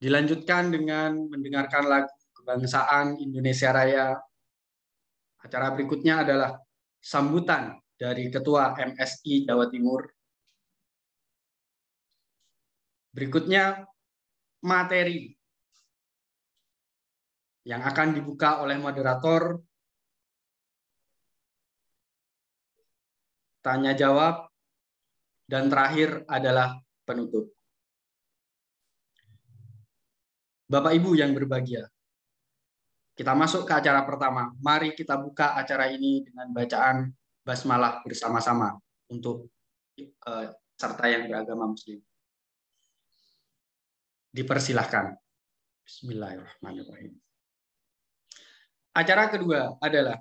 Dilanjutkan dengan mendengarkan lagu kebangsaan Indonesia Raya. Acara berikutnya adalah sambutan dari Ketua MSI Jawa Timur. Berikutnya materi yang akan dibuka oleh moderator, tanya jawab, dan terakhir adalah penutup. Bapak Ibu yang berbahagia, kita masuk ke acara pertama. Mari kita buka acara ini dengan bacaan basmalah bersama-sama untuk serta yang beragama Muslim. Dipersilahkan. Bismillahirrahmanirrahim. Acara kedua adalah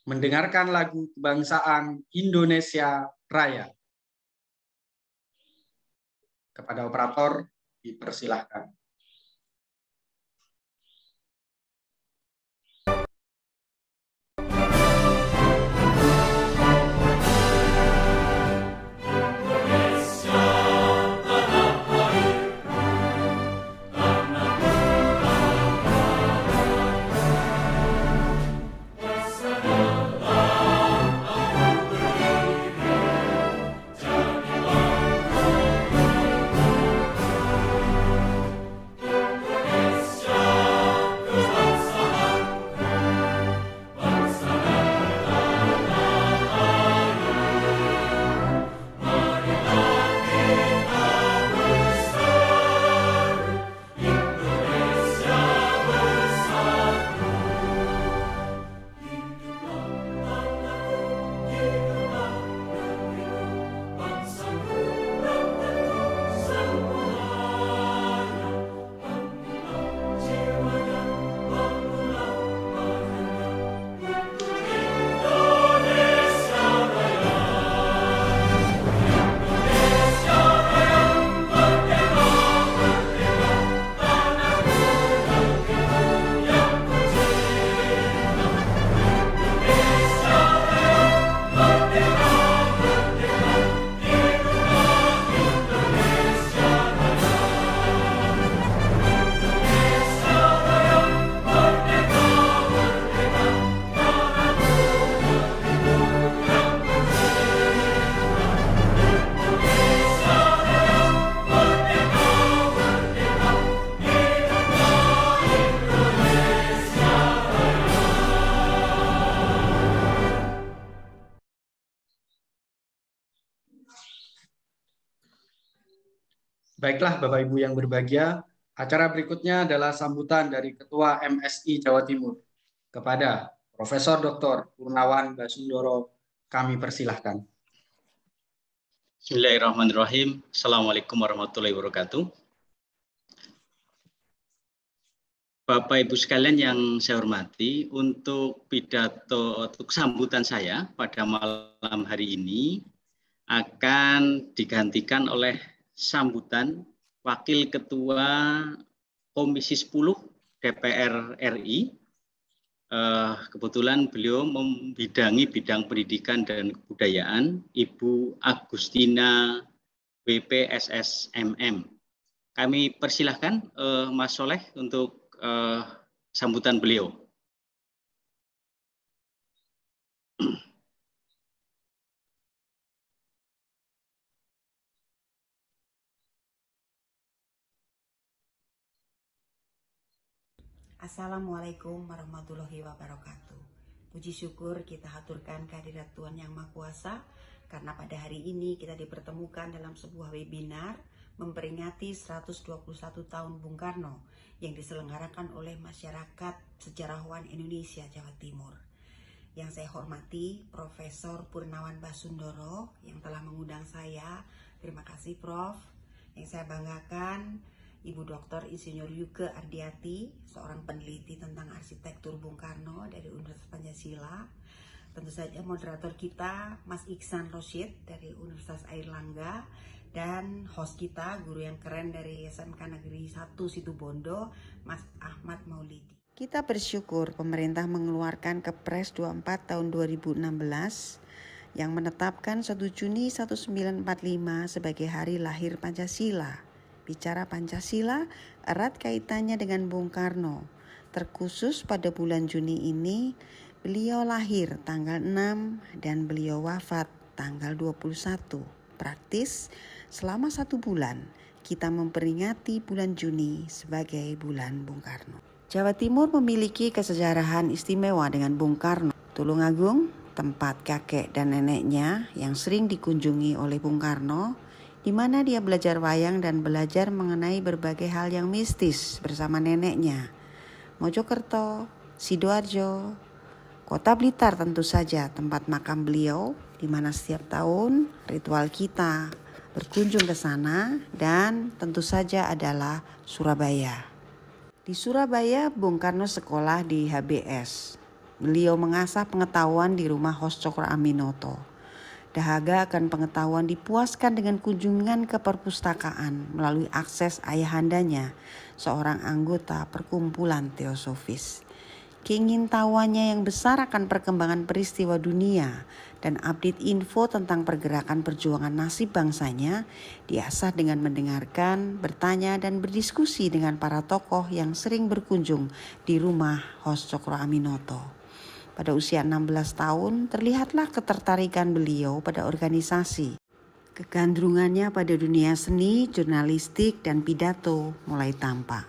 mendengarkan lagu kebangsaan Indonesia Raya. Kepada operator dipersilahkan. Baiklah Bapak Ibu yang berbahagia, acara berikutnya adalah sambutan dari Ketua MSI Jawa Timur kepada Profesor Dr. Purnawan Basundoro. Kami persilahkan. Bismillahirrahmanirrahim. Assalamualaikum warahmatullahi wabarakatuh. Bapak Ibu sekalian yang saya hormati, untuk sambutan saya pada malam hari ini akan digantikan oleh sambutan Wakil Ketua Komisi 10 DPR RI. Kebetulan beliau membidangi bidang pendidikan dan kebudayaan, Ibu Agustina WPSSMM. Kami persilahkan Mas Soleh untuk sambutan beliau. Assalamualaikum warahmatullahi wabarakatuh. Puji syukur kita haturkan kehadirat Tuhan Yang Maha Kuasa, karena pada hari ini kita dipertemukan dalam sebuah webinar memperingati 121 tahun Bung Karno yang diselenggarakan oleh masyarakat sejarawan Indonesia Jawa Timur. Yang saya hormati Profesor Purnawan Basundoro yang telah mengundang saya. Terima kasih Prof. Yang saya banggakan Ibu Dr. Insinyur Yuke Ardiati, seorang peneliti tentang arsitektur Bung Karno dari Universitas Pancasila. Tentu saja moderator kita Mas Iksan Rosyid dari Universitas Airlangga, dan host kita guru yang keren dari SMK Negeri 1 Situbondo, Mas Ahmad Maulidi. Kita bersyukur pemerintah mengeluarkan Kepres 24 tahun 2016 yang menetapkan 1 Juni 1945 sebagai hari lahir Pancasila. Bicara Pancasila erat kaitannya dengan Bung Karno. Terkhusus pada bulan Juni ini, beliau lahir tanggal 6 dan beliau wafat tanggal 21. Praktis, selama 1 bulan kita memperingati bulan Juni sebagai bulan Bung Karno. Jawa Timur memiliki kesejarahan istimewa dengan Bung Karno. Tulungagung, tempat kakek dan neneknya yang sering dikunjungi oleh Bung Karno, di mana dia belajar wayang dan belajar mengenai berbagai hal yang mistis bersama neneknya. Mojokerto, Sidoarjo, Kota Blitar tentu saja tempat makam beliau, di mana setiap tahun ritual kita berkunjung ke sana, dan tentu saja adalah Surabaya. Di Surabaya, Bung Karno sekolah di HBS. Beliau mengasah pengetahuan di rumah Hos Cokro Aminoto. Dahaga akan pengetahuan dipuaskan dengan kunjungan ke perpustakaan melalui akses ayahandanya, seorang anggota perkumpulan teosofis. Keingintahuannya yang besar akan perkembangan peristiwa dunia dan update info tentang pergerakan perjuangan nasib bangsanya diasah dengan mendengarkan, bertanya, dan berdiskusi dengan para tokoh yang sering berkunjung di rumah Hos Cokro Aminoto. Pada usia 16 tahun, terlihatlah ketertarikan beliau pada organisasi. Kegandrungannya pada dunia seni, jurnalistik, dan pidato mulai tampak.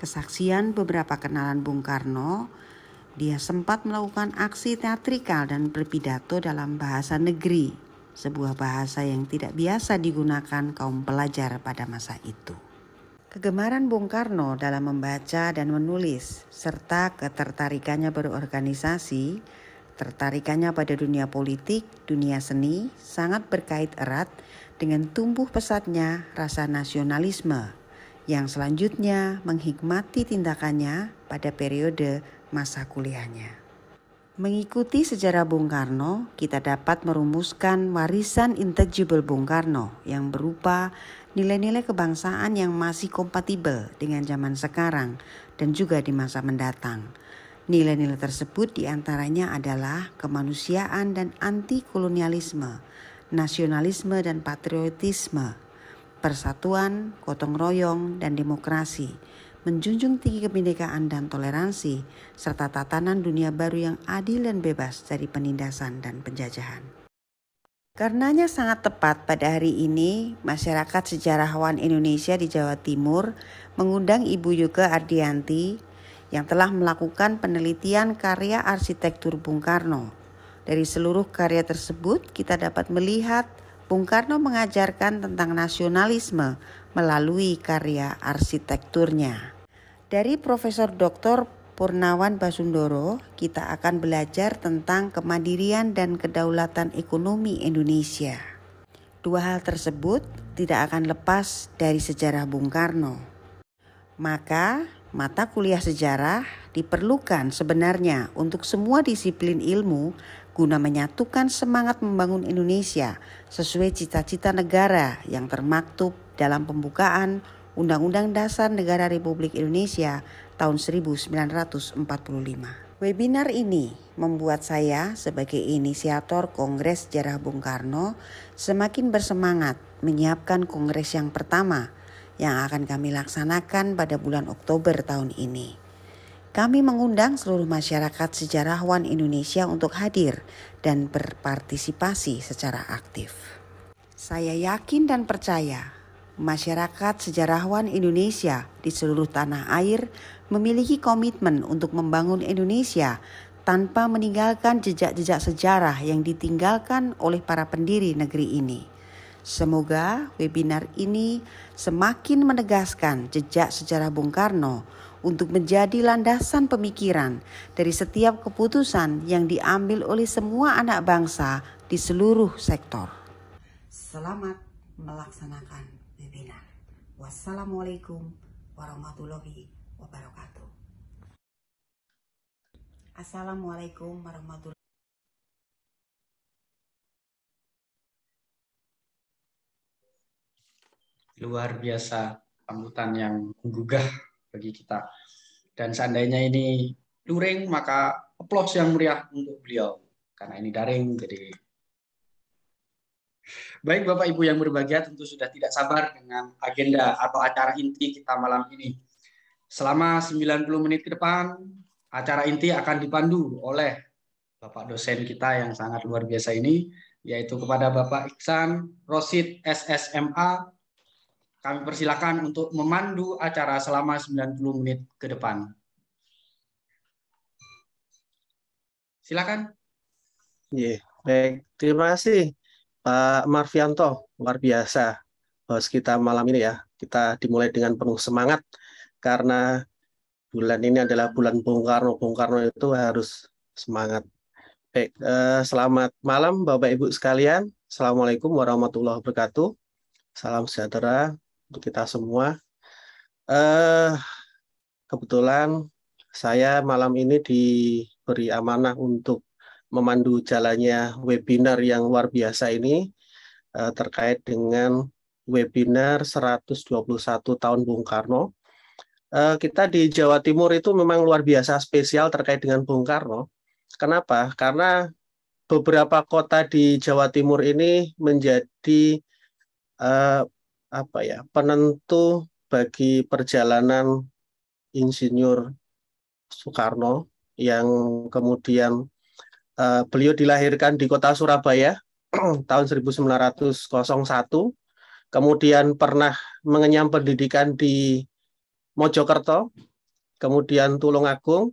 Kesaksian beberapa kenalan Bung Karno, dia sempat melakukan aksi teatrikal dan berpidato dalam bahasa negeri, sebuah bahasa yang tidak biasa digunakan kaum pelajar pada masa itu. Kegemaran Bung Karno dalam membaca dan menulis, serta ketertarikannya berorganisasi, tertarikannya pada dunia politik, dunia seni, sangat berkait erat dengan tumbuh pesatnya rasa nasionalisme yang selanjutnya menghikmati tindakannya pada periode masa kuliahnya. Mengikuti sejarah Bung Karno, kita dapat merumuskan warisan intangible Bung Karno yang berupa nilai-nilai kebangsaan yang masih kompatibel dengan zaman sekarang dan juga di masa mendatang. Nilai-nilai tersebut diantaranya adalah kemanusiaan dan anti-kolonialisme, nasionalisme dan patriotisme, persatuan, gotong royong, dan demokrasi, menjunjung tinggi kebinekaan dan toleransi, serta tatanan dunia baru yang adil dan bebas dari penindasan dan penjajahan. Karenanya sangat tepat pada hari ini, masyarakat sejarawan Indonesia di Jawa Timur mengundang Ibu Yoga Ardianti yang telah melakukan penelitian karya arsitektur Bung Karno. Dari seluruh karya tersebut, kita dapat melihat Bung Karno mengajarkan tentang nasionalisme melalui karya arsitekturnya. Dari Profesor Dr. Purnawan Basundoro, kita akan belajar tentang kemandirian dan kedaulatan ekonomi Indonesia. Dua hal tersebut tidak akan lepas dari sejarah Bung Karno. Maka, mata kuliah sejarah diperlukan sebenarnya untuk semua disiplin ilmu guna menyatukan semangat membangun Indonesia sesuai cita-cita negara yang termaktub dalam pembukaan Undang-Undang Dasar Negara Republik Indonesia tahun 1945. Webinar ini membuat saya sebagai inisiator Kongres Sejarah Bung Karno semakin bersemangat menyiapkan kongres yang pertama yang akan kami laksanakan pada bulan Oktober tahun ini. Kami mengundang seluruh masyarakat sejarawan Indonesia untuk hadir dan berpartisipasi secara aktif. Saya yakin dan percaya masyarakat sejarawan Indonesia di seluruh tanah air memiliki komitmen untuk membangun Indonesia tanpa meninggalkan jejak-jejak sejarah yang ditinggalkan oleh para pendiri negeri ini. Semoga webinar ini semakin menegaskan jejak sejarah Bung Karno untuk menjadi landasan pemikiran dari setiap keputusan yang diambil oleh semua anak bangsa di seluruh sektor. Selamat melaksanakan webinar. Wassalamualaikum warahmatullahi wabarakatuh. Assalamualaikum warahmatullahi wabarakatuh. Luar biasa, sambutan yang menggugah bagi kita. Dan seandainya ini luring, maka aplaus yang meriah untuk beliau. Karena ini daring, jadi Baik Bapak Ibu yang berbahagia, tentu sudah tidak sabar dengan agenda atau acara inti kita malam ini. Selama 90 menit ke depan, acara inti akan dipandu oleh Bapak dosen kita yang sangat luar biasa ini, yaitu kepada Bapak Iksan Rosid SSMA. Kami persilakan untuk memandu acara selama 90 menit ke depan. Silakan. Baik, terima kasih Pak Marvianto, luar biasa host kita malam ini ya. Kita dimulai dengan penuh semangat karena bulan ini adalah bulan Bung Karno. Bung Karno itu harus semangat. Baik, selamat malam Bapak Ibu sekalian. Assalamualaikum warahmatullahi wabarakatuh. Salam sejahtera untuk kita semua. Kebetulan saya malam ini diberi amanah untuk memandu jalannya webinar yang luar biasa ini terkait dengan webinar 121 tahun Bung Karno. Kita di Jawa Timur itu memang luar biasa spesial terkait dengan Bung Karno. Kenapa? Karena beberapa kota di Jawa Timur ini menjadi penentu bagi perjalanan Insinyur Soekarno yang kemudian beliau dilahirkan di kota Surabaya tahun 1901, kemudian pernah mengenyam pendidikan di Mojokerto, kemudian Tulungagung,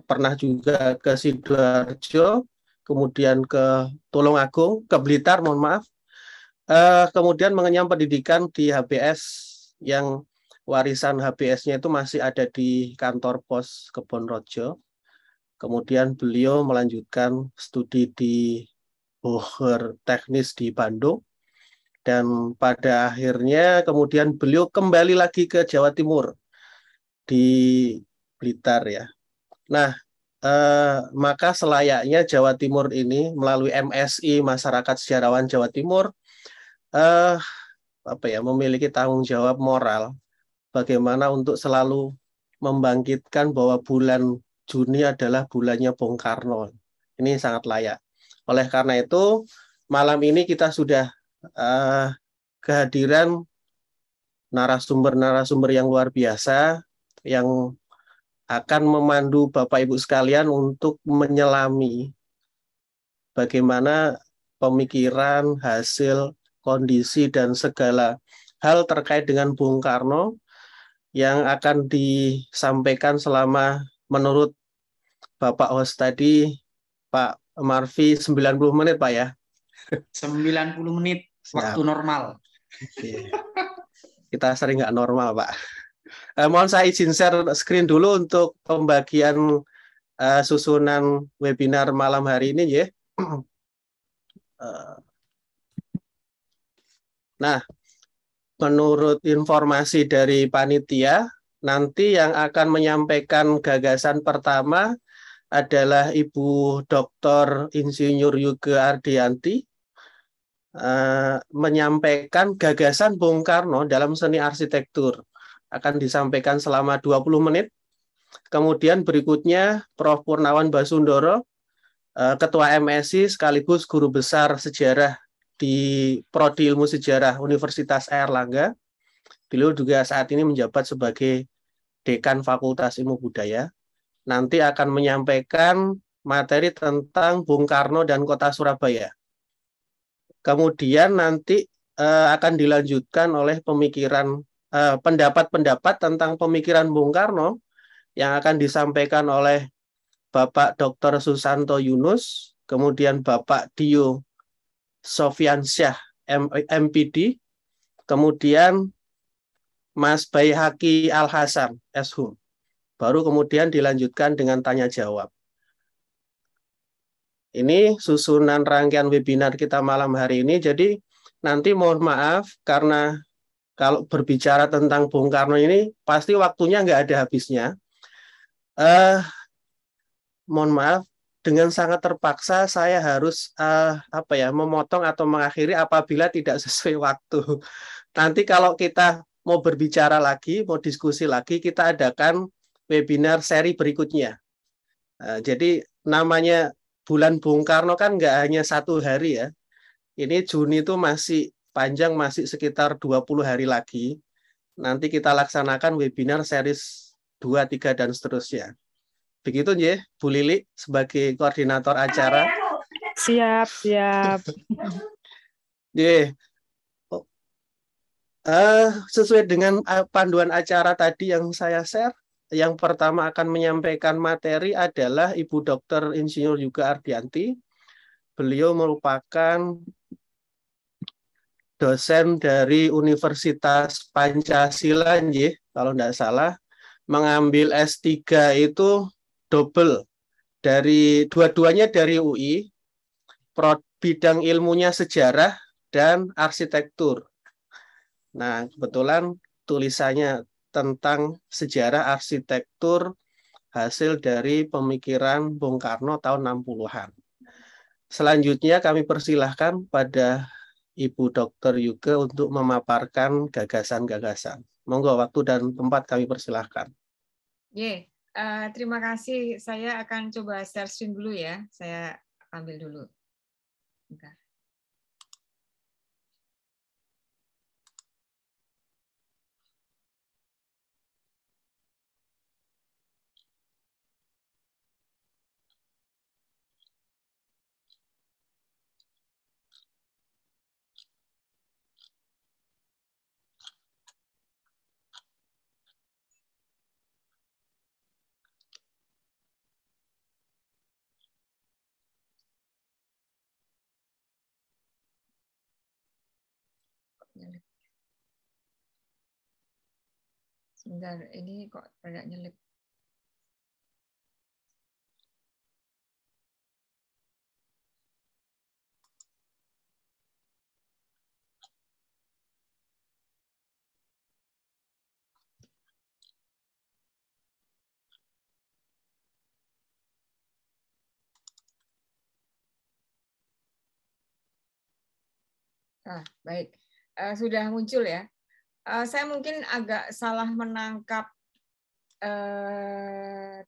pernah juga ke Sidoarjo, kemudian ke Tulungagung, ke Blitar, mohon maaf, kemudian mengenyam pendidikan di HBS yang warisan HBS-nya itu masih ada di kantor pos Kebonrojo. Kemudian beliau melanjutkan studi di Boher Teknis di Bandung. Dan pada akhirnya kemudian beliau kembali lagi ke Jawa Timur di Blitar ya. Nah, maka selayaknya Jawa Timur ini melalui MSI Masyarakat Sejarawan Jawa Timur memiliki tanggung jawab moral bagaimana untuk selalu membangkitkan bahwa bulan Juni adalah bulannya Bung Karno. Ini sangat layak. Oleh karena itu, malam ini kita sudah kehadiran narasumber-narasumber yang luar biasa yang akan memandu Bapak Ibu sekalian untuk menyelami bagaimana pemikiran, hasil, kondisi, dan segala hal terkait dengan Bung Karno yang akan disampaikan selama menurut Bapak host tadi, Pak Marvi, 90 menit Pak ya? 90 menit waktu normal. Oke. Kita sering nggak normal Pak. Mohon saya izin share screen dulu untuk pembagian susunan webinar malam hari ini ya. Nah, menurut informasi dari panitia, nanti yang akan menyampaikan gagasan pertama adalah Ibu Dr. Insinyur Yuga Ardianti, menyampaikan gagasan Bung Karno dalam seni arsitektur. Akan disampaikan selama 20 menit. Kemudian berikutnya Prof. Purnawan Basundoro, Ketua MSI sekaligus Guru Besar Sejarah di Prodi Ilmu Sejarah Universitas Airlangga. Beliau juga saat ini menjabat sebagai Dekan Fakultas Ilmu Budaya. Nanti akan menyampaikan materi tentang Bung Karno dan Kota Surabaya. Kemudian nanti akan dilanjutkan oleh pendapat-pendapat tentang pemikiran Bung Karno yang akan disampaikan oleh Bapak Dr. Susanto Yunus, kemudian Bapak Dio Sofyansyah MPD, kemudian Mas Baihaqi Al-Hasan SHU. Baru kemudian dilanjutkan dengan tanya jawab. Ini susunan rangkaian webinar kita malam hari ini. Jadi nanti mohon maaf karena kalau berbicara tentang Bung Karno ini pasti waktunya nggak ada habisnya. Mohon maaf, dengan sangat terpaksa saya harus memotong atau mengakhiri apabila tidak sesuai waktu. Nanti kalau kita mau berbicara lagi, mau diskusi lagi, kita adakan webinar seri berikutnya. Jadi namanya bulan Bung Karno kan nggak hanya satu hari ya. Ini Juni itu masih panjang, masih sekitar 20 hari lagi. Nanti kita laksanakan webinar series 2, 3, dan seterusnya. Begitu ya, Bu Lili sebagai koordinator acara. Siap, siap. Sesuai dengan panduan acara tadi yang saya share, yang pertama akan menyampaikan materi adalah Ibu Dr. Insinyur Yuga Ardianti. Beliau merupakan dosen dari Universitas Pancasila, kalau tidak salah, mengambil S3 itu double, dari dua-duanya dari UI, bidang ilmunya sejarah dan arsitektur. Nah, kebetulan tulisannya tentang sejarah arsitektur hasil dari pemikiran Bung Karno tahun 60-an. Selanjutnya kami persilahkan pada Ibu Dr. Yuga untuk memaparkan gagasan-gagasan. Monggo, waktu dan tempat kami persilahkan. Terima kasih. Saya akan coba share screen dulu ya. Saya ambil dulu. Bentar. Sebentar, ini kok rada nyelip. Baik. Sudah muncul ya. Saya mungkin agak salah menangkap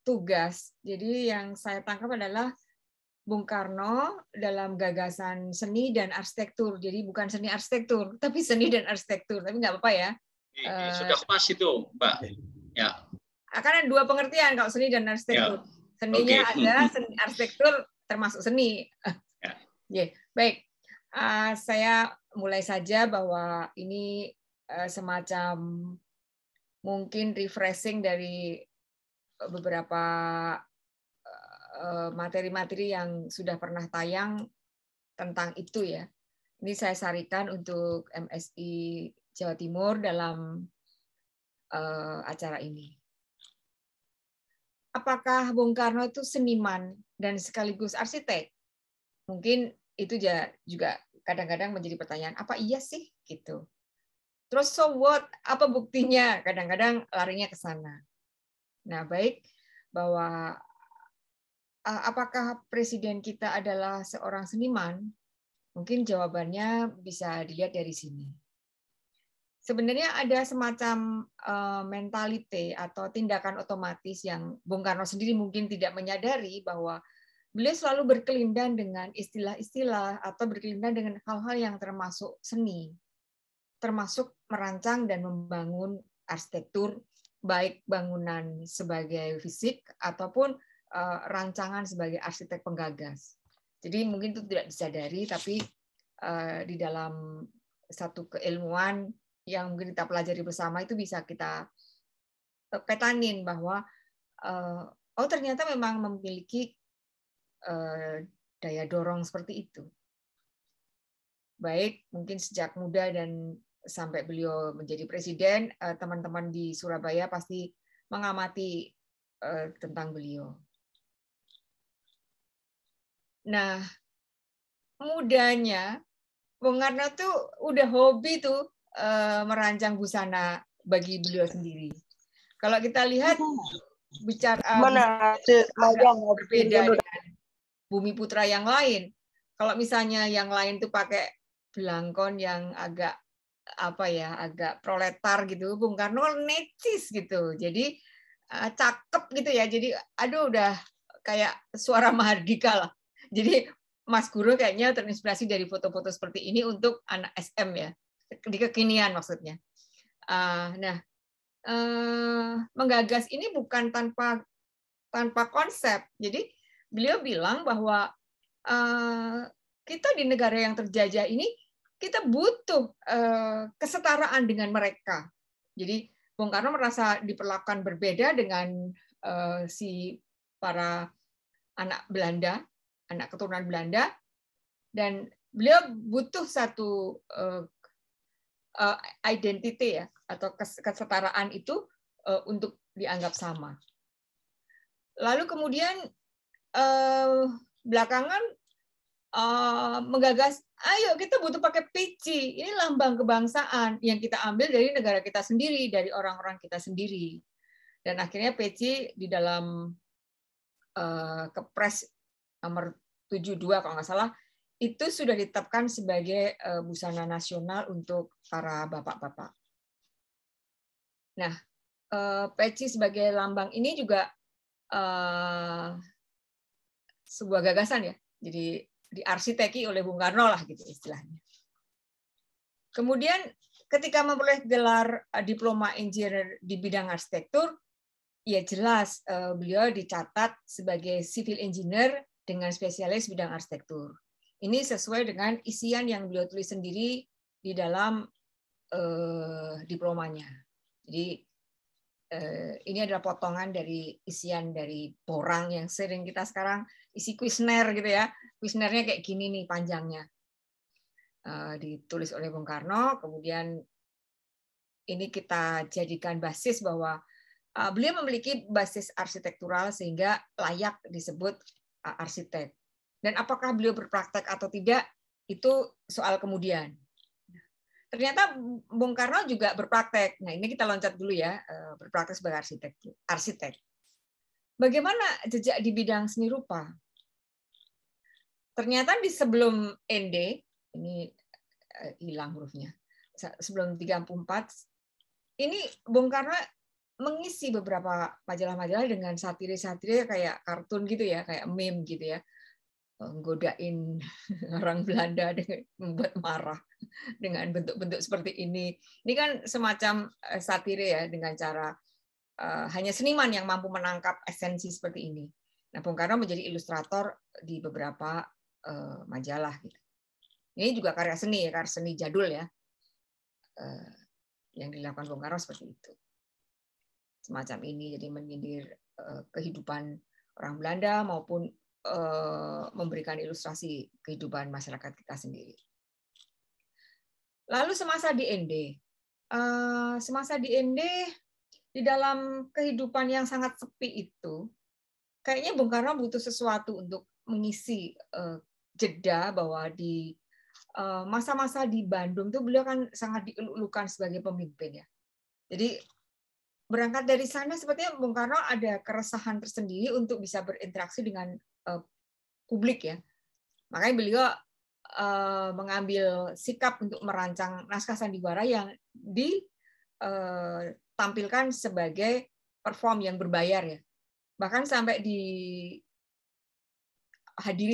tugas. Jadi yang saya tangkap adalah Bung Karno dalam gagasan seni dan arsitektur. Jadi bukan seni arsitektur, tapi seni dan arsitektur. Tapi nggak apa-apa ya. Sudah pas itu, Mbak. Ya. Akan ada dua pengertian kalau seni dan arsitektur. Ya. Seninya ada, seni arsitektur termasuk seni. Ya. Baik. Saya mulai saja bahwa ini semacam mungkin refreshing dari beberapa materi-materi yang sudah pernah tayang tentang itu ya. Ini saya sarikan untuk MSI Jawa Timur dalam acara ini. Apakah Bung Karno itu seniman dan sekaligus arsitek? Mungkin itu juga kadang-kadang menjadi pertanyaan, apa iya sih? Gitu. Terus so what? Apa buktinya? Kadang-kadang larinya ke sana. Nah, baik, bahwa apakah presiden kita adalah seorang seniman? Mungkin jawabannya bisa dilihat dari sini. Sebenarnya ada semacam mentality atau tindakan otomatis yang Bung Karno sendiri mungkin tidak menyadari bahwa beliau selalu berkelindan dengan istilah-istilah atau berkelindan dengan hal-hal yang termasuk seni, termasuk merancang dan membangun arsitektur, baik bangunan sebagai fisik ataupun rancangan sebagai arsitek penggagas. Jadi mungkin itu tidak disadari, tapi di dalam satu keilmuan yang mungkin kita pelajari bersama itu bisa kita petanin bahwa oh ternyata memang memiliki daya dorong seperti itu. Baik, mungkin sejak muda dan sampai beliau menjadi presiden, teman-teman di Surabaya pasti mengamati tentang beliau. Nah, mudanya Bung Karno tuh udah hobi tuh merancang busana bagi beliau sendiri. Kalau kita lihat bicara berbeda dengan Bumi Putra yang lain. Kalau misalnya yang lain tuh pakai belangkon yang agak agak proletar gitu, Bung Karno necis gitu. Jadi cakep gitu ya. Jadi udah kayak suara Mahardika lah. Jadi Mas Guru kayaknya terinspirasi dari foto-foto seperti ini untuk anak SM ya, di kekinian maksudnya. Nah, menggagas ini bukan tanpa konsep. Jadi beliau bilang bahwa kita di negara yang terjajah ini kita butuh kesetaraan dengan mereka. Jadi Bung Karno merasa diperlakukan berbeda dengan si para anak Belanda, anak keturunan Belanda, dan beliau butuh satu identity ya atau kesetaraan itu untuk dianggap sama. Lalu kemudian belakangan menggagas, ayo kita butuh pakai peci, ini lambang kebangsaan yang kita ambil dari negara kita sendiri, dari orang-orang kita sendiri. Dan akhirnya peci di dalam Kepres nomor 72 kalau nggak salah, itu sudah ditetapkan sebagai busana nasional untuk para bapak-bapak. Nah, peci sebagai lambang ini juga sebuah gagasan ya. Jadi diarsiteki oleh Bung Karno lah gitu istilahnya. Kemudian ketika memperoleh gelar diploma engineer di bidang arsitektur, ya jelas beliau dicatat sebagai civil engineer dengan spesialis bidang arsitektur. Ini sesuai dengan isian yang beliau tulis sendiri di dalam diplomanya. Jadi ini adalah potongan dari isian dari Borang yang sering kita sekarang isi kuesioner gitu ya. Kuesionernya kayak gini nih panjangnya. Ditulis oleh Bung Karno, kemudian ini kita jadikan basis bahwa beliau memiliki basis arsitektural sehingga layak disebut arsitek. Dan apakah beliau berpraktek atau tidak, itu soal kemudian. Ternyata Bung Karno juga berpraktek. Nah, ini kita loncat dulu ya, berpraktek sebagai arsitek. Bagaimana jejak di bidang seni rupa? Ternyata di sebelum ND, ini hilang hurufnya, sebelum 34, ini Bung Karno mengisi beberapa majalah-majalah dengan satire-satire kayak kartun gitu ya, kayak meme gitu ya, nggodain orang Belanda dengan membuat marah dengan bentuk-bentuk seperti ini. Ini kan semacam satire ya, dengan cara hanya seniman yang mampu menangkap esensi seperti ini. Nah, Bung Karno menjadi ilustrator di beberapa majalah gitu. Ini juga karya seni jadul ya, yang dilakukan Bung Karno seperti itu. Semacam ini, jadi menyindir kehidupan orang Belanda maupun memberikan ilustrasi kehidupan masyarakat kita sendiri. Lalu semasa di ND, di dalam kehidupan yang sangat sepi itu, kayaknya Bung Karno butuh sesuatu untuk mengisi jeda bahwa di masa-masa di Bandung tuh beliau kan sangat dielulukan sebagai pemimpin ya. Jadi berangkat dari sana sepertinya Bung Karno ada keresahan tersendiri untuk bisa berinteraksi dengan publik ya. Makanya beliau mengambil sikap untuk merancang naskah sandiwara yang ditampilkan sebagai perform yang berbayar ya. Bahkan sampai dihadiri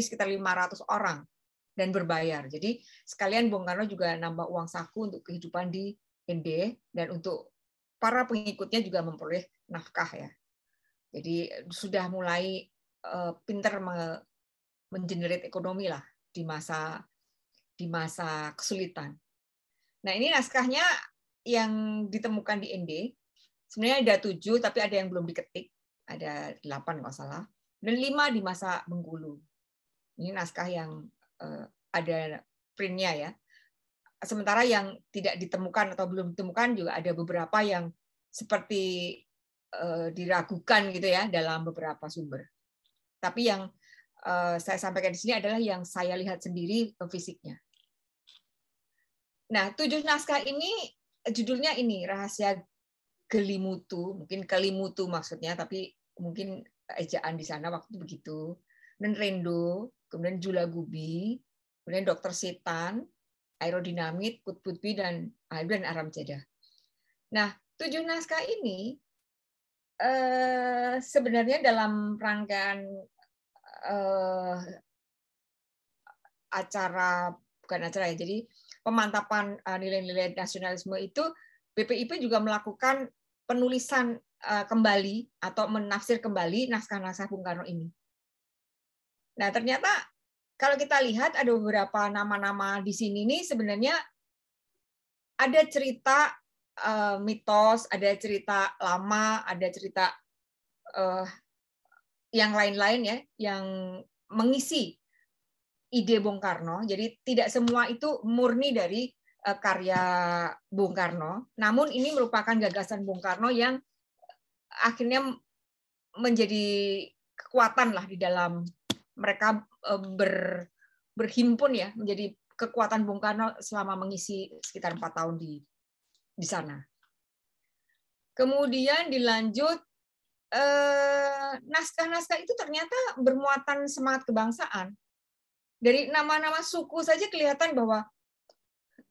sekitar 500 orang dan berbayar. Jadi sekalian Bung Karno juga nambah uang saku untuk kehidupan di ND dan untuk para pengikutnya juga memperoleh nafkah ya. Jadi sudah mulai pinter mengenerate ekonomi lah di masa kesulitan. Nah, ini naskahnya yang ditemukan di ND. Sebenarnya ada 7 tapi ada yang belum diketik. Ada 8 kalau salah. Dan 5 di masa Bengkulu. Ini naskah yang ada printnya ya. Sementara yang tidak ditemukan atau belum ditemukan juga ada beberapa yang seperti diragukan gitu ya dalam beberapa sumber. Tapi yang saya sampaikan di sini adalah yang saya lihat sendiri fisiknya. Nah, 7 naskah ini judulnya ini Rahasia Gelimutu, mungkin Kelimutu maksudnya, tapi mungkin ejaan di sana waktu itu begitu. Dan Rendo, kemudian Jula Gubi, kemudian Dr. Setan, Aerodinamit, Kutbutbi, dan Aram Jadah. Nah, 7 naskah ini sebenarnya dalam rangkaian acara, bukan acara ya, jadi pemantapan nilai-nilai nasionalisme itu, BPIP juga melakukan penulisan kembali atau menafsir kembali naskah-naskah Bung Karno ini. Nah, ternyata kalau kita lihat ada beberapa nama-nama di sini nih sebenarnya ada cerita mitos, ada cerita lama, ada cerita yang lain-lain ya, yang mengisi ide Bung Karno. Jadi tidak semua itu murni dari karya Bung Karno, namun ini merupakan gagasan Bung Karno yang akhirnya menjadi kekuatan lah di dalam mereka berhimpun ya, menjadi kekuatan Bung Karno selama mengisi sekitar 4 tahun di sana. Kemudian dilanjut, naskah-naskah itu ternyata bermuatan semangat kebangsaan. Dari nama-nama suku saja kelihatan bahwa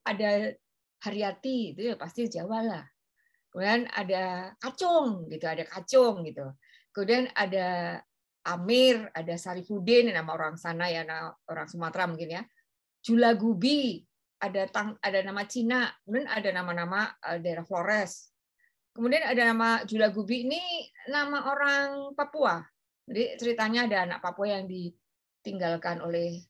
ada Haryati, itu ya pasti Jawa lah. Kemudian ada Kacung gitu, ada Kacung gitu. Kemudian ada Amir, ada Sarifudin, nama orang sana ya, orang Sumatera mungkin ya. Julagubi, ada nama Cina, kemudian ada nama-nama daerah Flores. Kemudian ada nama Julagubi, ini nama orang Papua. Jadi ceritanya ada anak Papua yang ditinggalkan oleh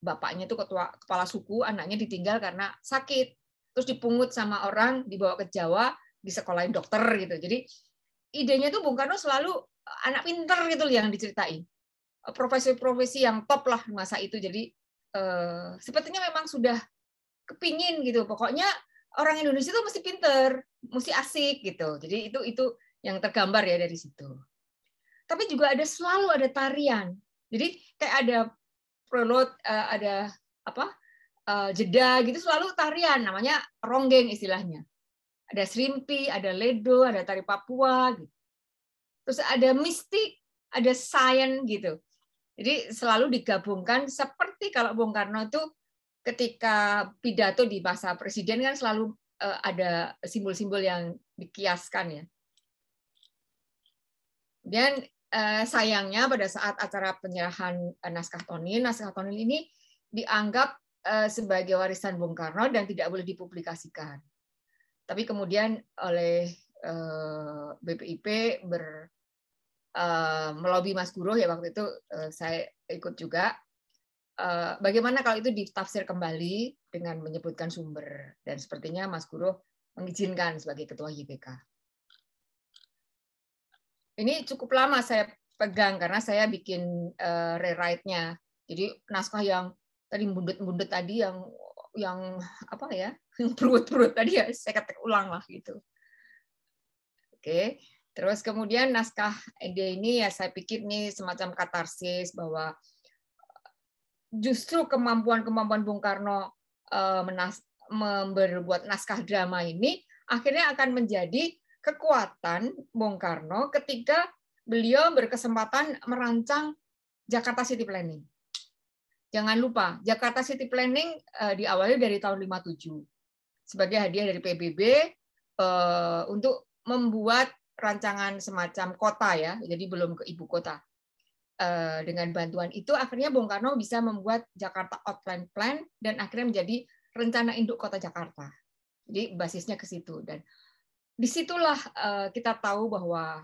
bapaknya itu kepala suku, anaknya ditinggal karena sakit. Terus dipungut sama orang, dibawa ke Jawa, disekolahin dokter gitu. Jadi idenya tuh Bung Karno selalu anak pinter gitu yang diceritain. Profesi-profesi yang top lah masa itu. Jadi sepertinya memang sudah kepingin gitu. Pokoknya orang Indonesia itu mesti pinter, mesti asik gitu. Jadi itu yang tergambar ya dari situ. Tapi juga selalu ada tarian. Jadi kayak ada prolog, ada jeda gitu, selalu tarian, namanya ronggeng istilahnya. Ada serimpi, ada ledo, ada tari Papua gitu. Terus ada mistik, ada sains gitu. Jadi selalu digabungkan seperti kalau Bung Karno itu ketika pidato di masa presiden kan selalu ada simbol-simbol yang dikiaskan ya. Dan sayangnya pada saat acara penyerahan naskah Tonil ini dianggap sebagai warisan Bung Karno dan tidak boleh dipublikasikan. Tapi kemudian oleh BPIP melobi Mas Guruh ya waktu itu, saya ikut juga. Bagaimana kalau itu ditafsir kembali dengan menyebutkan sumber, dan sepertinya Mas Guruh mengizinkan sebagai ketua YPK. Ini cukup lama saya pegang karena saya bikin rewrite-nya. Jadi naskah yang tadi bundet-bundet tadi yang apa ya, perut-perut tadi ya saya ketik ulang lah gitu. Oke, terus kemudian naskah ide ini ya saya pikir ini semacam katarsis bahwa justru kemampuan Bung Karno membuat naskah drama ini akhirnya akan menjadi kekuatan Bung Karno ketika beliau berkesempatan merancang Jakarta City Planning. Jangan lupa, Jakarta City Planning diawali dari tahun 57 sebagai hadiah dari PBB untuk membuat rancangan semacam kota ya, jadi belum ke ibu kota. Dengan bantuan itu akhirnya Bung Karno bisa membuat Jakarta Outline Plan dan akhirnya menjadi rencana induk kota Jakarta. Jadi basisnya ke situ, dan disitulah kita tahu bahwa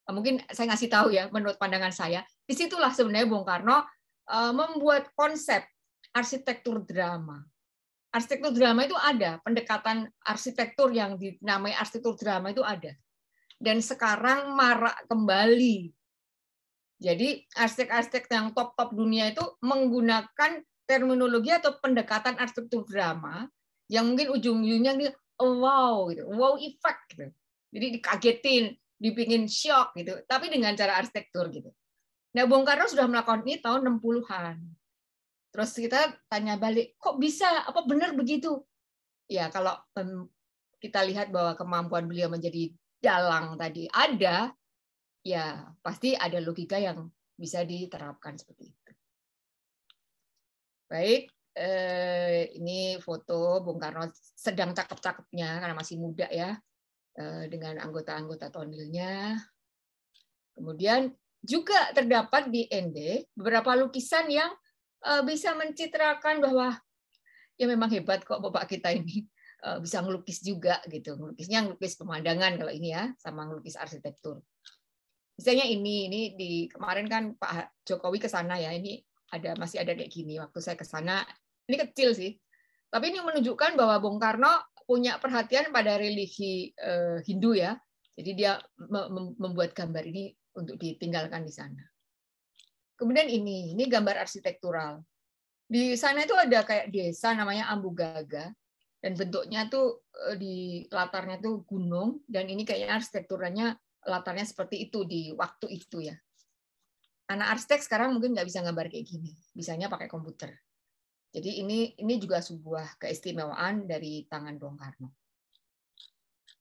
mungkin saya ngasih tahu ya menurut pandangan saya, disitulah sebenarnya Bung Karno membuat konsep arsitektur drama. Arsitektur drama itu ada, pendekatan arsitektur yang dinamai arsitektur drama itu ada. Dan sekarang marak kembali. Jadi arsitek-arsitek yang top-top dunia itu menggunakan terminologi atau pendekatan arsitektur drama yang mungkin ujung-ujungnya nih wow gitu, wow effect gitu. Jadi dikagetin, dibikin shock gitu, tapi dengan cara arsitektur gitu. Nah, Bung Karno sudah melakukan ini tahun 60-an. Terus kita tanya balik, kok bisa? Apa benar begitu? Ya, kalau kita lihat bahwa kemampuan beliau menjadi dalang tadi ada, ya pasti ada logika yang bisa diterapkan seperti itu. Baik, ini foto Bung Karno sedang cakep-cakepnya karena masih muda ya, dengan anggota-anggota Tonilnya. Kemudian juga terdapat di ND beberapa lukisan yang bisa mencitrakan bahwa ya memang hebat kok bapak kita ini, bisa ngelukis juga gitu. Ngelukisnya ngelukis pemandangan kalau ini ya, sama ngelukis arsitektur. Misalnya ini di kemarin kan Pak Jokowi ke sana ya, ini masih ada kayak gini. Waktu saya ke sana, ini kecil sih, tapi ini menunjukkan bahwa Bung Karno punya perhatian pada religi Hindu ya. Jadi dia membuat gambar ini untuk ditinggalkan di sana. Kemudian ini gambar arsitektural. Di sana itu ada kayak desa namanya Ambugaga, dan bentuknya tuh di latarnya tuh gunung, dan ini kayaknya arsitekturnya latarnya seperti itu di waktu itu ya. Anak arsitek sekarang mungkin nggak bisa gambar kayak gini, bisanya pakai komputer. Jadi ini juga sebuah keistimewaan dari tangan Bung Karno.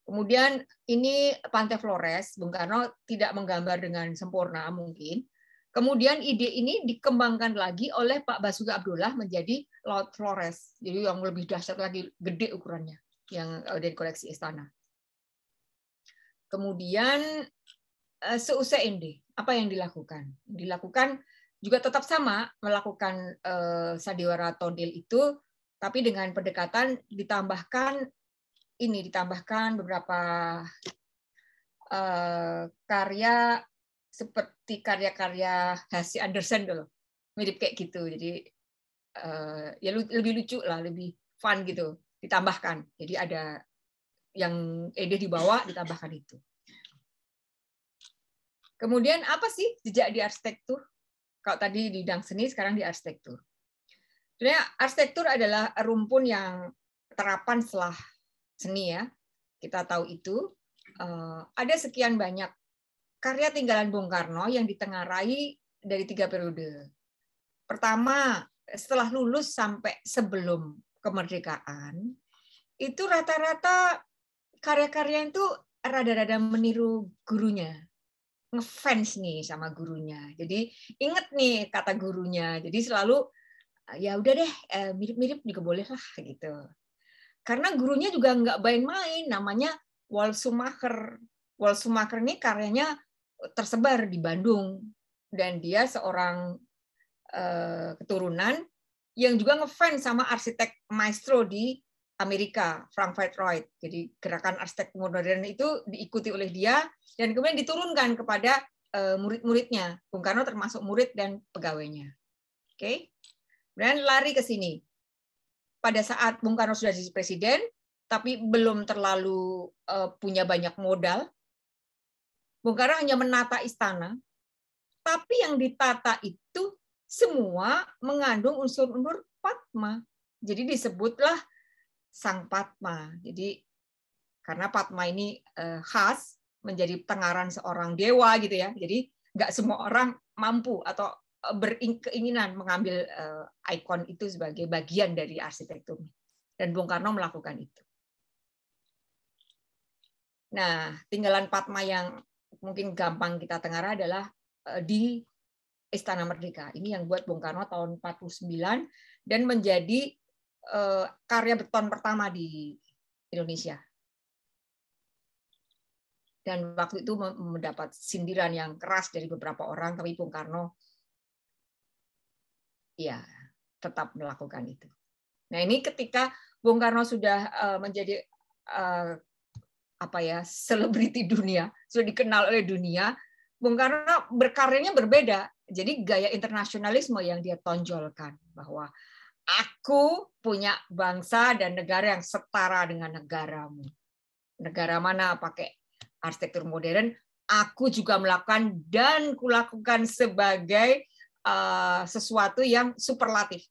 Kemudian ini Pantai Flores, Bung Karno tidak menggambar dengan sempurna mungkin. Kemudian ide ini dikembangkan lagi oleh Pak Basuki Abdullah menjadi Laut Flores. Jadi yang lebih dahsyat lagi, gede ukurannya, yang dari koleksi istana. Kemudian seusai ND, apa yang dilakukan? Dilakukan juga tetap sama, melakukan sandiwara tondil itu, tapi dengan pendekatan ditambahkan beberapa karya seperti karya-karya H.C. Andersen dulu, mirip kayak gitu. Jadi ya lebih lucu lah, lebih fun gitu, ditambahkan. Jadi ada yang ide di bawah, ditambahkan itu. Kemudian apa sih jejak di arsitektur? Kalau tadi di bidang seni, sekarang di arsitektur. Sebenarnya arsitektur adalah rumpun yang terapan setelah seni ya. Kita tahu itu. Ada sekian banyak karya tinggalan Bung Karno yang ditengarai dari 3 periode. Pertama, setelah lulus sampai sebelum kemerdekaan, itu rata-rata karya-karya itu rada-rada meniru gurunya. Ngefans nih sama gurunya. Jadi inget nih kata gurunya. Jadi selalu ya udah deh, mirip-mirip juga boleh lah gitu. Karena gurunya juga nggak main-main, namanya Wal Schumacher. Wal Schumacher ini karyanya tersebar di Bandung, dan dia seorang keturunan yang juga ngefans sama arsitek maestro di Amerika, Frank Lloyd Wright. Jadi gerakan arsitek modern itu diikuti oleh dia dan kemudian diturunkan kepada murid-muridnya. Bung Karno termasuk murid dan pegawainya. Oke. Kemudian lari ke sini. Pada saat Bung Karno sudah jadi presiden, tapi belum terlalu punya banyak modal, Bung Karno hanya menata istana, tapi yang ditata itu semua mengandung unsur-unsur Padma. Jadi disebutlah Sang Padma. Jadi karena Padma ini khas menjadi tengaran seorang dewa gitu ya. Jadi nggak semua orang mampu atau berkeinginan mengambil ikon itu sebagai bagian dari arsitektur. Dan Bung Karno melakukan itu. Nah, tinggalan Padma yang mungkin gampang kita tengarai adalah di Istana Merdeka. Ini yang buat Bung Karno tahun 49 dan menjadi karya beton pertama di Indonesia. Dan waktu itu mendapat sindiran yang keras dari beberapa orang, tapi Bung Karno ya tetap melakukan itu. Nah, ini ketika Bung Karno sudah menjadi selebriti dunia, sudah dikenal oleh dunia, Bung Karno berkaryanya berbeda. Jadi gaya internasionalisme yang dia tonjolkan, bahwa aku punya bangsa dan negara yang setara dengan negaramu. Negara mana pakai arsitektur modern, aku juga melakukan dan kulakukan sebagai sesuatu yang superlatif,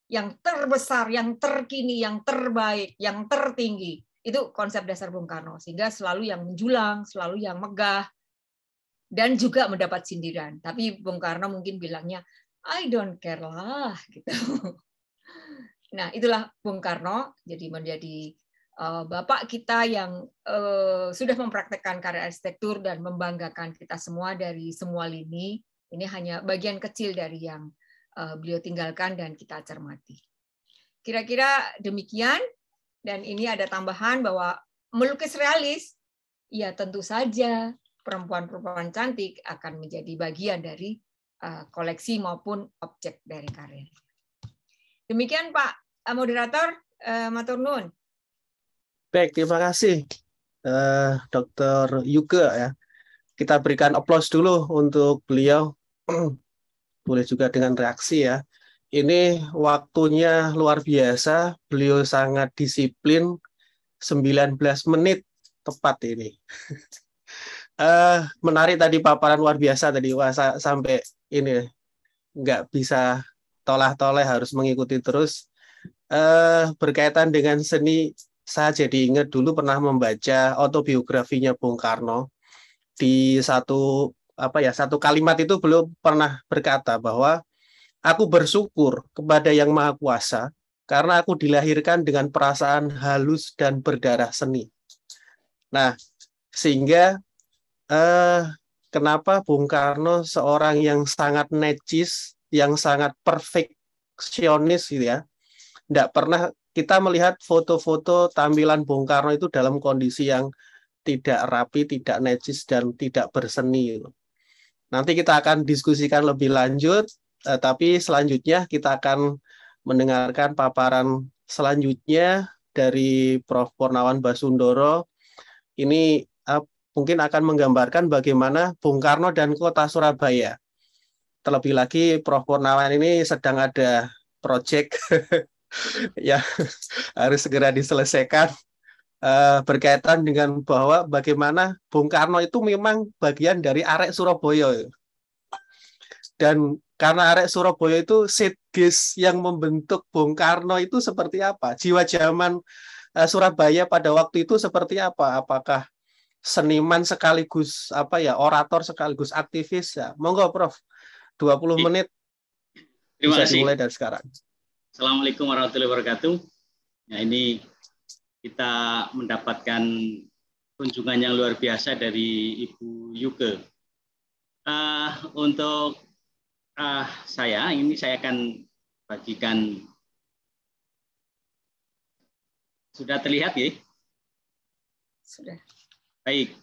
yang terbesar, yang terkini, yang terbaik, yang tertinggi. Itu konsep dasar Bung Karno, sehingga selalu yang menjulang, selalu yang megah, dan juga mendapat sindiran. Tapi Bung Karno mungkin bilangnya, I don't care lah, gitu. Nah, itulah Bung Karno, jadi menjadi bapak kita yang sudah mempraktekkan karya arsitektur dan membanggakan kita semua dari semua lini. Ini hanya bagian kecil dari yang beliau tinggalkan dan kita cermati. Kira-kira demikian. Dan ini ada tambahan bahwa melukis realis, ya tentu saja perempuan-perempuan cantik akan menjadi bagian dari koleksi maupun objek dari karya. Demikian Pak Moderator, matur nuwun. Baik, terima kasih Dr. Yuga ya. Kita berikan aplaus dulu untuk beliau. Boleh juga dengan reaksi ya. Ini waktunya luar biasa. Beliau sangat disiplin. 19 menit tepat ini. Menarik tadi paparan luar biasa tadi. Wah, sampai ini nggak bisa toleh-toleh, harus mengikuti terus. Berkaitan dengan seni, saya jadi ingat dulu pernah membaca autobiografinya Bung Karno. Di satu kalimat itu beliau pernah berkata bahwa aku bersyukur kepada Yang Maha Kuasa karena aku dilahirkan dengan perasaan halus dan berdarah seni. Nah, sehingga kenapa Bung Karno seorang yang sangat necis, yang sangat perfeksionis gitu ya. Tidak pernah kita melihat foto-foto tampilan Bung Karno itu dalam kondisi yang tidak rapi, tidak necis, dan tidak berseni. Nanti kita akan diskusikan lebih lanjut, tapi selanjutnya kita akan mendengarkan paparan selanjutnya dari Prof. Purnawan Basundoro. Ini mungkin akan menggambarkan bagaimana Bung Karno dan Kota Surabaya. Terlebih lagi Prof. Purnawan ini sedang ada proyek ya harus segera diselesaikan berkaitan dengan bahwa bagaimana Bung Karno itu memang bagian dari arek Surabaya. Dan karena arek Surabaya itu setges yang membentuk Bung Karno itu seperti apa? Jiwa zaman Surabaya pada waktu itu seperti apa? Apakah seniman sekaligus orator sekaligus aktivis ya? Monggo Prof. 20 menit. Terima bisa kasih. dimulai dari sekarang. Assalamualaikum warahmatullahi wabarakatuh. Nah, ini kita mendapatkan kunjungan yang luar biasa dari Ibu Yuke. Untuk saya akan bagikan. Sudah terlihat ya? Sudah. Baik.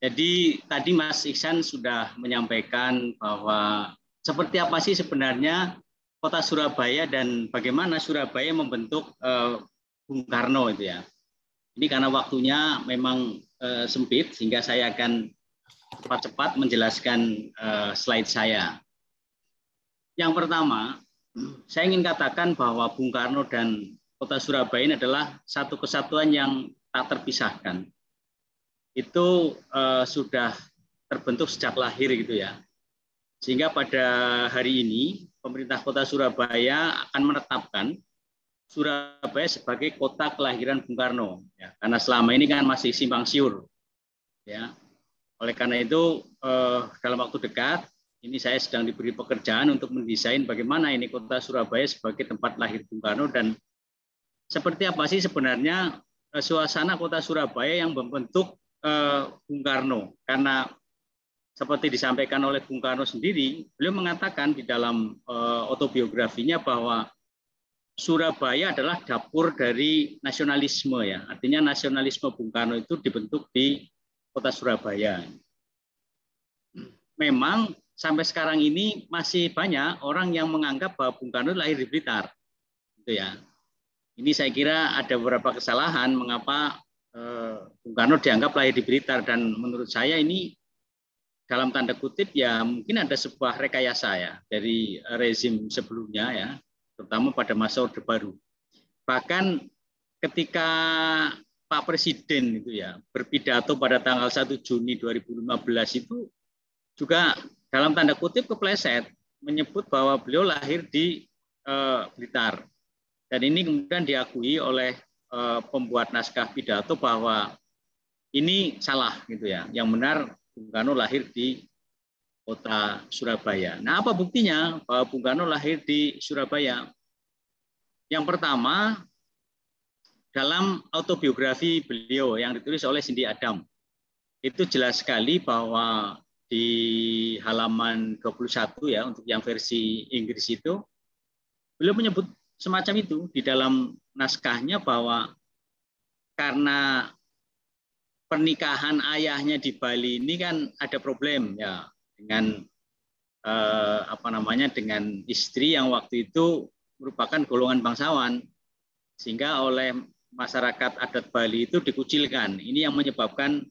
Jadi tadi Mas Iksan sudah menyampaikan bahwa seperti apa sih sebenarnya Kota Surabaya dan bagaimana Surabaya membentuk Bung Karno itu ya. Ini karena waktunya memang sempit sehingga saya akan cepat-cepat menjelaskan slide saya. Yang pertama, saya ingin katakan bahwa Bung Karno dan Kota Surabaya ini adalah satu kesatuan yang tak terpisahkan. Itu sudah terbentuk sejak lahir gitu ya. Sehingga pada hari ini pemerintah Kota Surabaya akan menetapkan Surabaya sebagai kota kelahiran Bung Karno ya, karena selama ini kan masih simpang siur ya. Oleh karena itu dalam waktu dekat ini saya sedang diberi pekerjaan untuk mendesain bagaimana ini Kota Surabaya sebagai tempat lahir Bung Karno dan seperti apa sih sebenarnya suasana Kota Surabaya yang membentuk Bung Karno. Karena seperti disampaikan oleh Bung Karno sendiri, beliau mengatakan di dalam autobiografinya bahwa Surabaya adalah dapur dari nasionalisme ya. Artinya nasionalisme Bung Karno itu dibentuk di Kota Surabaya. Memang sampai sekarang ini masih banyak orang yang menganggap bahwa Bung Karno lahir di Blitar. Gitu ya. Ini saya kira ada beberapa kesalahan mengapa Bung Karno dianggap lahir di Blitar dan menurut saya ini dalam tanda kutip ya mungkin ada sebuah rekayasa ya dari rezim sebelumnya ya, terutama pada masa Orde Baru. Bahkan ketika Pak Presiden itu ya berpidato pada tanggal 1 Juni 2015 itu juga dalam tanda kutip kepleset menyebut bahwa beliau lahir di Blitar. Dan ini kemudian diakui oleh pembuat naskah pidato bahwa ini salah gitu ya. Yang benar Bung Karno lahir di Kota Surabaya. Nah, apa buktinya bahwa Bung Karno lahir di Surabaya? Yang pertama, dalam autobiografi beliau yang ditulis oleh Cindy Adam, itu jelas sekali bahwa di halaman 21 ya untuk yang versi Inggris itu, beliau menyebut semacam itu di dalam naskahnya bahwa karena pernikahan ayahnya di Bali ini kan ada problem ya dengan dengan istri yang waktu itu merupakan golongan bangsawan, sehingga oleh masyarakat adat Bali itu dikucilkan. Ini yang menyebabkan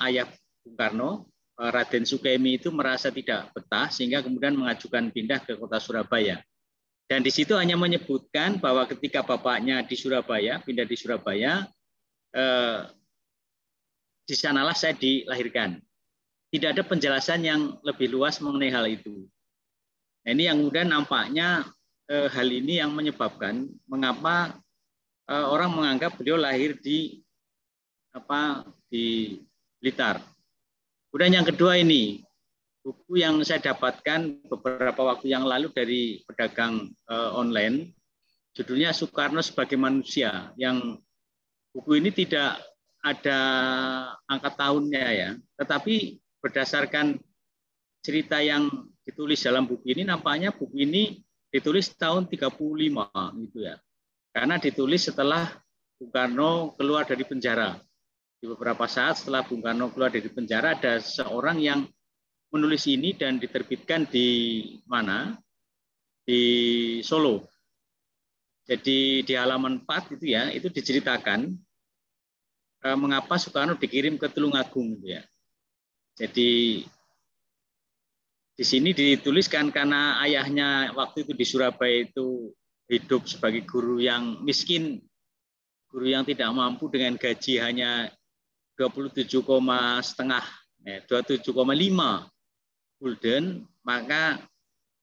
ayah Bung Karno, Raden Sukemi itu merasa tidak betah, sehingga kemudian mengajukan pindah ke kota Surabaya. Dan di situ hanya menyebutkan bahwa ketika bapaknya di Surabaya, pindah di Surabaya, di sanalah saya dilahirkan. Tidak ada penjelasan yang lebih luas mengenai hal itu. Nah, ini yang kemudian nampaknya hal ini yang menyebabkan mengapa orang menganggap beliau lahir di Blitar. Kemudian yang kedua ini, buku yang saya dapatkan beberapa waktu yang lalu dari pedagang online, judulnya Soekarno Sebagai Manusia, yang buku ini tidak ada angka tahunnya ya, tetapi berdasarkan cerita yang ditulis dalam buku ini, nampaknya buku ini ditulis tahun 35 gitu ya. Karena ditulis setelah Bung Karno keluar dari penjara. Di beberapa saat setelah Bung Karno keluar dari penjara, ada seorang yang menulis ini dan diterbitkan di mana? Di Solo. Jadi di halaman 4 itu ya, itu diceritakan mengapa Soekarno dikirim ke Tulungagung gitu ya. Jadi di sini dituliskan karena ayahnya waktu itu di Surabaya itu hidup sebagai guru yang miskin, guru yang tidak mampu dengan gaji hanya 27,5 gulden, maka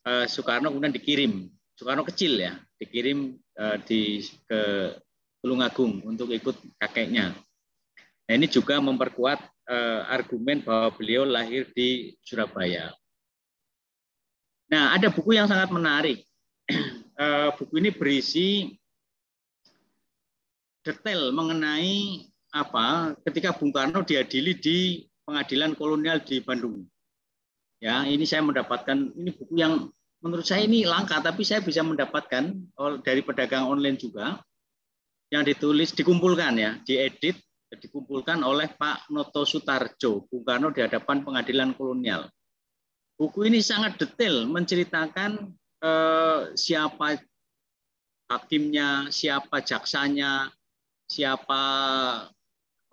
Soekarno kemudian dikirim, Soekarno kecil ya, dikirim ke Tulungagung untuk ikut kakeknya. Nah, ini juga memperkuat argumen bahwa beliau lahir di Surabaya. Nah, ada buku yang sangat menarik. Buku ini berisi detail mengenai ketika Bung Karno diadili di pengadilan kolonial di Bandung. Ya, ini saya mendapatkan, ini buku yang menurut saya ini langka, tapi saya bisa mendapatkan dari pedagang online juga, yang dikumpulkan ya, diedit, dikumpulkan oleh Pak Noto Sutarjo, Bung Karno di hadapan pengadilan kolonial. Buku ini sangat detail menceritakan siapa hakimnya, siapa jaksanya, siapa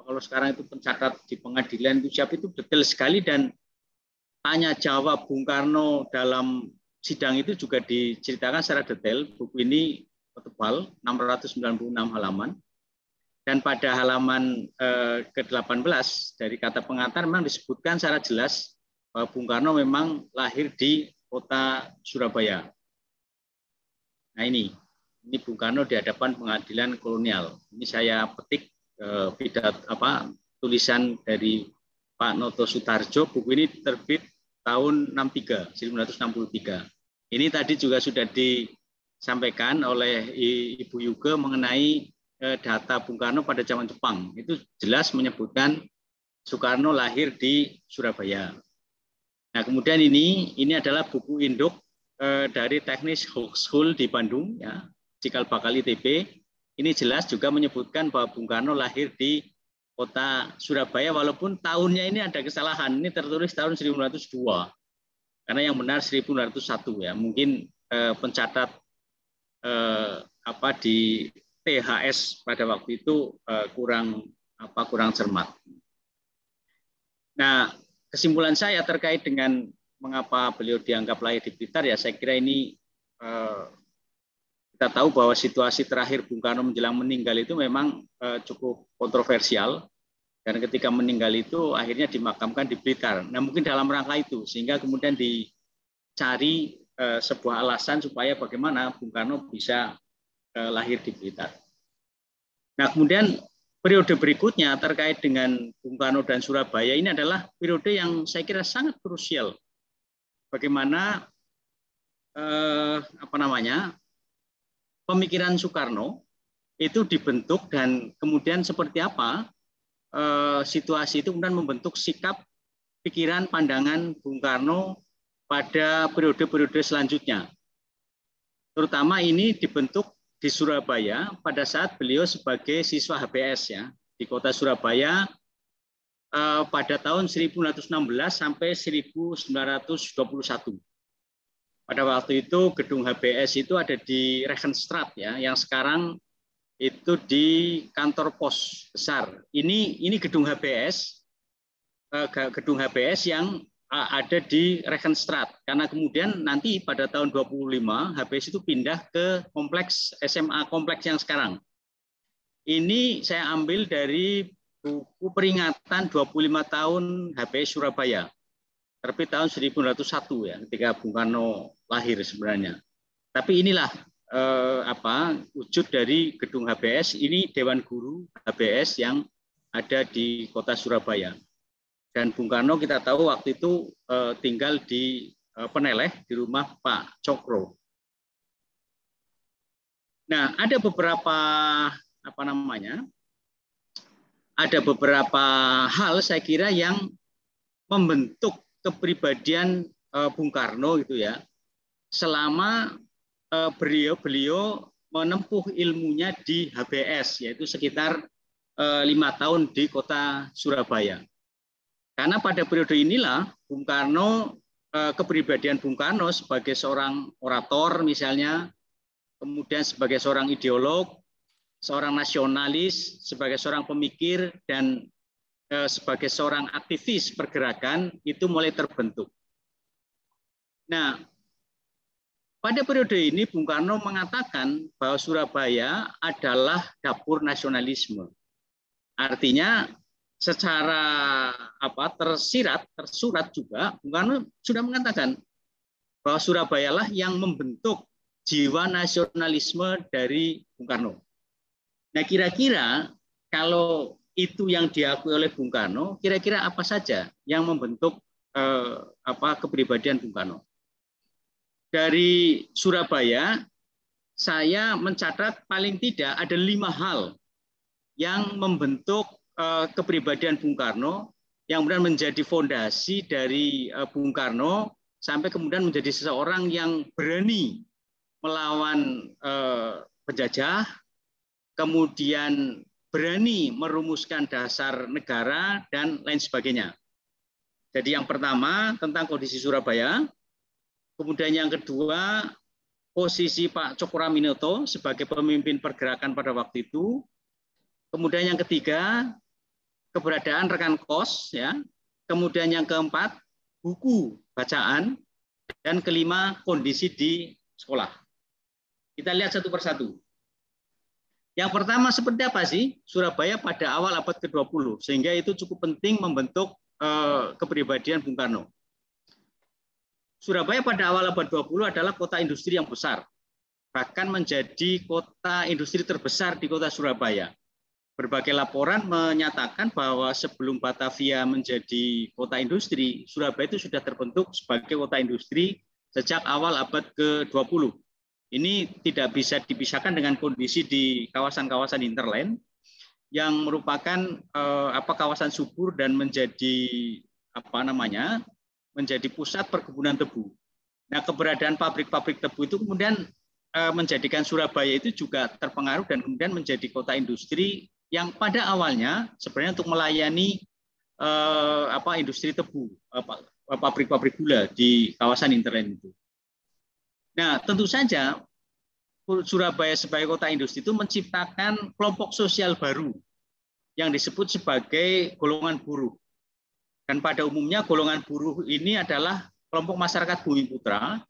kalau sekarang itu pencatat di pengadilan itu siapa, itu detail sekali, dan tanya jawab Bung Karno dalam sidang itu juga diceritakan secara detail. Buku ini tebal, 696 halaman. Dan pada halaman ke-18 dari kata pengantar memang disebutkan secara jelas bahwa Bung Karno memang lahir di kota Surabaya. Nah ini Bung Karno di hadapan pengadilan kolonial. Ini saya petik tulisan dari Pak Noto Sutarjo. Buku ini terbit tahun 1963. Ini tadi juga sudah disampaikan oleh Ibu Yuga mengenai data Bung Karno pada zaman Jepang. Itu jelas menyebutkan Soekarno lahir di Surabaya. Nah, kemudian ini adalah buku induk dari Teknik Hochschule di Bandung, ya, cikal bakal ITB. Ini jelas juga menyebutkan bahwa Bung Karno lahir di kota Surabaya, walaupun tahunnya ini ada kesalahan. Ini tertulis tahun 1902, karena yang benar 1901 ya. Mungkin pencatat di THS pada waktu itu kurang cermat. Nah, kesimpulan saya terkait dengan mengapa beliau dianggap lahir di Blitar, ya saya kira ini kita tahu bahwa situasi terakhir Bung Karno menjelang meninggal itu memang cukup kontroversial, dan ketika meninggal itu akhirnya dimakamkan di Blitar. Nah, mungkin dalam rangka itu sehingga kemudian dicari sebuah alasan supaya bagaimana Bung Karno bisa lahir di Blitar. Nah, kemudian periode berikutnya terkait dengan Bung Karno dan Surabaya ini adalah periode yang saya kira sangat krusial. Bagaimana pemikiran Soekarno itu dibentuk, dan kemudian seperti apa situasi itu kemudian membentuk sikap, pikiran, pandangan Bung Karno pada periode-periode selanjutnya. Terutama ini dibentuk di Surabaya pada saat beliau sebagai siswa HBS ya di kota Surabaya pada tahun 1916 sampai 1921. Pada waktu itu gedung HBS itu ada di Regenstraat ya, yang sekarang itu di kantor pos besar. Ini gedung HBS, yang ada di Regenstraat. Karena kemudian nanti pada tahun 25 HBS itu pindah ke kompleks SMA kompleks yang sekarang. Ini saya ambil dari buku peringatan 25 tahun HBS Surabaya. Terbit tahun 1901 ya, ketika Bung Karno lahir sebenarnya. Tapi inilah wujud dari gedung HBS. Ini Dewan Guru HBS yang ada di kota Surabaya. Dan Bung Karno kita tahu waktu itu tinggal di Peneleh di rumah Pak Cokro. Nah, ada beberapa ada beberapa hal saya kira yang membentuk kepribadian Bung Karno gitu ya, selama beliau menempuh ilmunya di HBS, yaitu sekitar 5 tahun di kota Surabaya. Karena pada periode inilah Bung Karno, kepribadian Bung Karno sebagai seorang orator misalnya, kemudian sebagai seorang ideolog, seorang nasionalis, sebagai seorang pemikir, dan sebagai seorang aktivis pergerakan itu mulai terbentuk. Nah, pada periode ini Bung Karno mengatakan bahwa Surabaya adalah dapur nasionalisme. Artinya secara tersurat juga Bung Karno sudah mengatakan bahwa Surabaya lah yang membentuk jiwa nasionalisme dari Bung Karno. Nah, kira-kira kalau itu yang diakui oleh Bung Karno, kira-kira apa saja yang membentuk kepribadian Bung Karno? Dari Surabaya, saya mencatat paling tidak ada 5 hal yang membentuk kepribadian Bung Karno, yang kemudian menjadi fondasi dari Bung Karno sampai kemudian menjadi seseorang yang berani melawan penjajah, kemudian berani merumuskan dasar negara, dan lain sebagainya. Jadi yang pertama tentang kondisi Surabaya, kemudian yang kedua posisi Pak Cokroaminoto sebagai pemimpin pergerakan pada waktu itu, kemudian yang ketiga keberadaan rekan kos, ya, kemudian yang keempat buku bacaan, dan kelima kondisi di sekolah. Kita lihat satu persatu. Yang pertama, seperti apa sih Surabaya pada awal abad ke-20, sehingga itu cukup penting membentuk kepribadian Bung Karno. Surabaya pada awal abad 20 adalah kota industri yang besar, bahkan menjadi kota industri terbesar di kota Surabaya. Berbagai laporan menyatakan bahwa sebelum Batavia menjadi kota industri, Surabaya itu sudah terbentuk sebagai kota industri sejak awal abad ke-20. Ini tidak bisa dipisahkan dengan kondisi di kawasan-kawasan hinterland yang merupakan kawasan subur dan menjadi menjadi pusat perkebunan tebu. Nah, keberadaan pabrik-pabrik tebu itu kemudian menjadikan Surabaya itu juga terpengaruh dan kemudian menjadi kota industri yang pada awalnya sebenarnya untuk melayani industri tebu, pabrik-pabrik gula di kawasan hinterland itu. Nah, tentu saja Surabaya sebagai kota industri itu menciptakan kelompok sosial baru yang disebut sebagai golongan buruh. Dan pada umumnya golongan buruh ini adalah kelompok masyarakat Bumiputra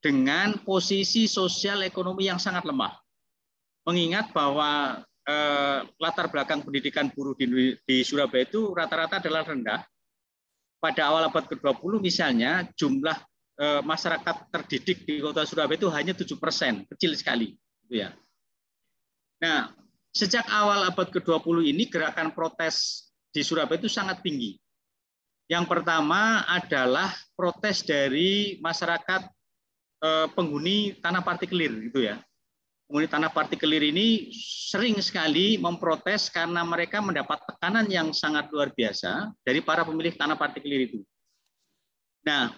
dengan posisi sosial ekonomi yang sangat lemah. Mengingat bahwa latar belakang pendidikan buruh di Surabaya itu rata-rata adalah rendah. Pada awal abad ke-20 misalnya jumlah masyarakat terdidik di kota Surabaya itu hanya 7%, kecil sekali. Gitu ya. Nah, sejak awal abad ke-20 ini gerakan protes di Surabaya itu sangat tinggi. Yang pertama adalah protes dari masyarakat penghuni tanah partikelir, gitu ya. Penghuni tanah partikelir ini sering sekali memprotes karena mereka mendapat tekanan yang sangat luar biasa dari para pemilik tanah partikelir itu. Nah,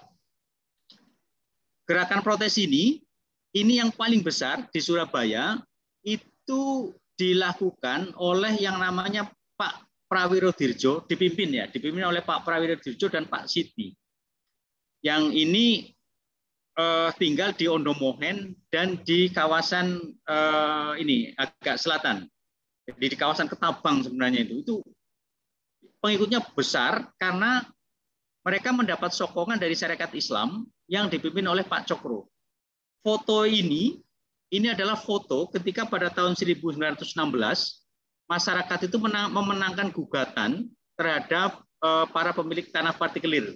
gerakan protes ini yang paling besar di Surabaya itu dilakukan oleh yang namanya Pak Prawirodirjo, dipimpin oleh Pak Prawirodirjo dan Pak Siti. Yang ini tinggal di Ondomohen dan di kawasan ini agak selatan. Jadi di kawasan Ketabang sebenarnya itu pengikutnya besar karena mereka mendapat sokongan dari syarikat Islam yang dipimpin oleh Pak Cokro. Foto ini adalah foto ketika pada tahun 1916 masyarakat itu memenangkan gugatan terhadap para pemilik tanah partikelir.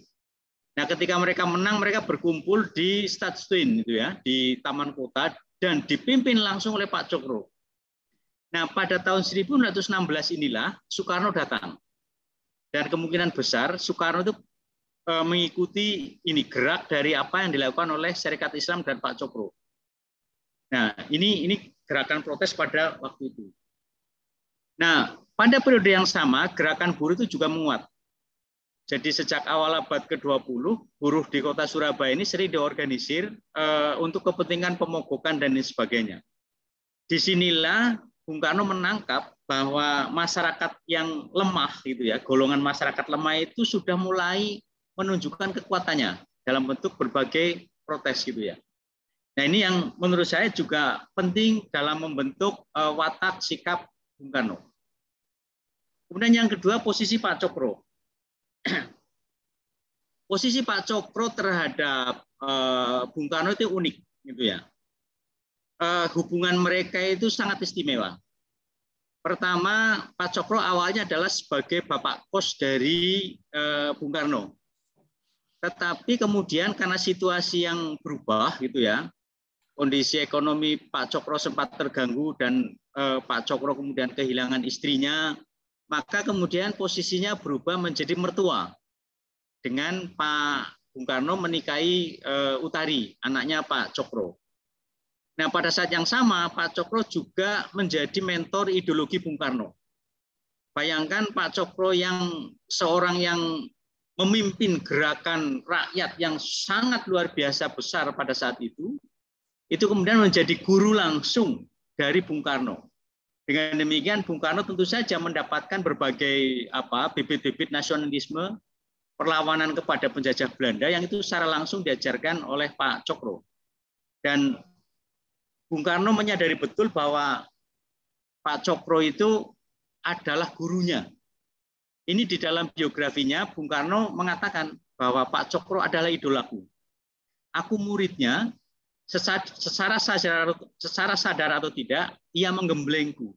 Nah, ketika mereka menang, mereka berkumpul di Stadstuin, gitu ya, di Taman Kota, dan dipimpin langsung oleh Pak Cokro. Nah, pada tahun 1916 inilah Soekarno datang. Dan kemungkinan besar Soekarno itu mengikuti ini gerak dari apa yang dilakukan oleh Syarikat Islam dan Pak Cokro. Nah, ini gerakan protes pada waktu itu. Nah, pada periode yang sama, gerakan buruh itu juga menguat. Jadi sejak awal abad ke-20, buruh di kota Surabaya ini sering diorganisir untuk kepentingan pemogokan dan lain sebagainya. Disinilah Bung Karno menangkap bahwa masyarakat yang lemah, gitu ya, golongan masyarakat lemah itu sudah mulai menunjukkan kekuatannya dalam bentuk berbagai protes, gitu ya. Nah, ini yang menurut saya juga penting dalam membentuk watak sikap Bung Karno. Kemudian yang kedua, posisi Pak Cokro. Posisi Pak Cokro terhadap Bung Karno itu unik, gitu ya. Hubungan mereka itu sangat istimewa. Pertama, Pak Cokro awalnya adalah sebagai bapak kos dari Bung Karno. Tetapi kemudian karena situasi yang berubah, gitu ya, kondisi ekonomi Pak Cokro sempat terganggu dan Pak Cokro kemudian kehilangan istrinya, maka kemudian posisinya berubah menjadi mertua dengan Pak Bung Karno menikahi Utari, anaknya Pak Cokro. Nah, pada saat yang sama Pak Cokro juga menjadi mentor ideologi Bung Karno. Bayangkan Pak Cokro yang seorang yang memimpin gerakan rakyat yang sangat luar biasa besar pada saat itu kemudian menjadi guru langsung dari Bung Karno. Dengan demikian Bung Karno tentu saja mendapatkan berbagai bibit-bibit nasionalisme, perlawanan kepada penjajah Belanda yang itu secara langsung diajarkan oleh Pak Cokro. Dan Bung Karno menyadari betul bahwa Pak Cokro itu adalah gurunya. Ini di dalam biografinya Bung Karno mengatakan bahwa Pak Cokro adalah idolaku. Aku muridnya, secara sadar atau tidak, ia menggemblengku.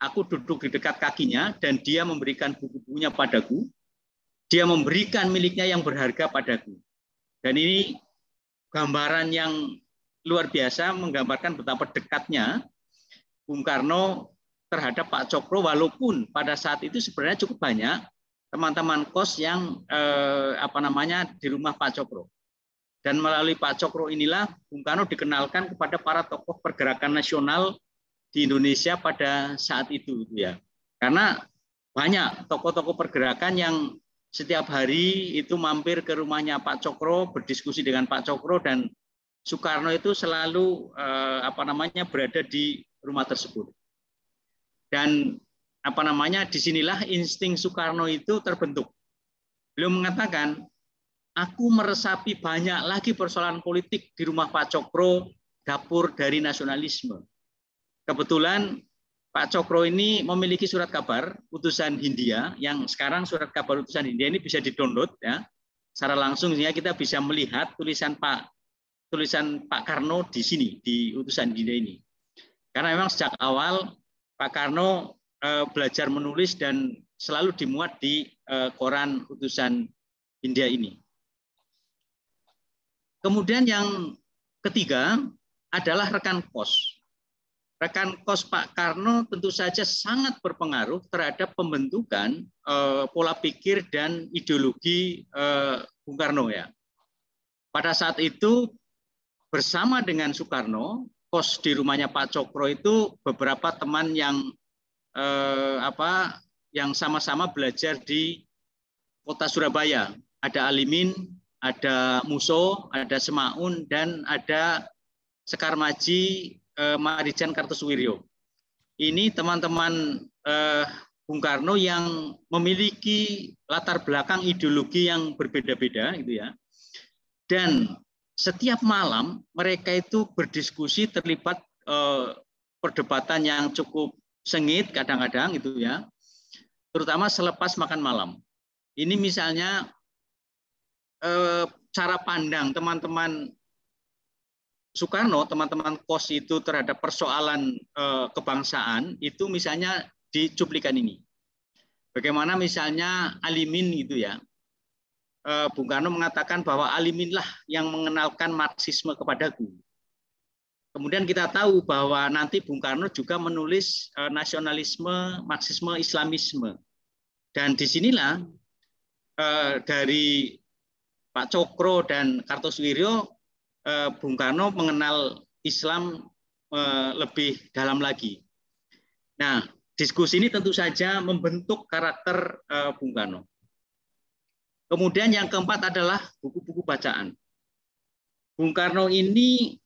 Aku duduk di dekat kakinya dan dia memberikan buku-bukunya padaku. Dia memberikan miliknya yang berharga padaku. Dan ini gambaran yang luar biasa menggambarkan betapa dekatnya Bung Karno terhadap Pak Cokro, walaupun pada saat itu sebenarnya cukup banyak teman-teman kos yang di rumah Pak Cokro. Dan melalui Pak Cokro inilah Bung Karno dikenalkan kepada para tokoh pergerakan nasional di Indonesia pada saat itu, ya. Karena banyak tokoh-tokoh pergerakan yang setiap hari itu mampir ke rumahnya Pak Cokro, berdiskusi dengan Pak Cokro, dan Soekarno itu selalu berada di rumah tersebut. Dan disinilah insting Soekarno itu terbentuk. Beliau mengatakan, aku meresapi banyak lagi persoalan politik di rumah Pak Cokro, dapur dari nasionalisme. Kebetulan Pak Cokro ini memiliki surat kabar utusan Hindia, yang sekarang surat kabar utusan Hindia ini bisa di-download, ya, secara langsung, sehingga kita bisa melihat tulisan Pak Karno di sini, di utusan Hindia ini. Karena memang sejak awal Pak Karno belajar menulis dan selalu dimuat di koran utusan Hindia ini. Kemudian yang ketiga adalah rekan kos. Rekan kos Pak Karno tentu saja sangat berpengaruh terhadap pembentukan pola pikir dan ideologi Bung Karno, ya. Pada saat itu bersama dengan Soekarno, kos di rumahnya Pak Cokro itu beberapa teman yang sama-sama belajar di kota Surabaya. Ada Alimin, ada Muso, ada Semaun, dan ada Sekar Maji, Marijan Kartosuwiryo. Ini teman-teman Bung Karno yang memiliki latar belakang ideologi yang berbeda-beda, gitu ya. Dan setiap malam mereka itu berdiskusi, terlibat perdebatan yang cukup sengit kadang-kadang itu ya, terutama selepas makan malam. Ini misalnya cara pandang teman-teman Soekarno, teman-teman KOS itu terhadap persoalan kebangsaan itu misalnya di cuplikan ini. Bagaimana misalnya Alimin gitu ya. Bung Karno mengatakan bahwa Aliminlah yang mengenalkan Marxisme kepadaku. Kemudian kita tahu bahwa nanti Bung Karno juga menulis nasionalisme, Marxisme, Islamisme. Dan disinilah dari Pak Cokro dan Kartosuwiryo, Bung Karno mengenal Islam lebih dalam lagi. Nah, diskusi ini tentu saja membentuk karakter Bung Karno. Kemudian yang keempat adalah buku-buku bacaan. Bung Karno ini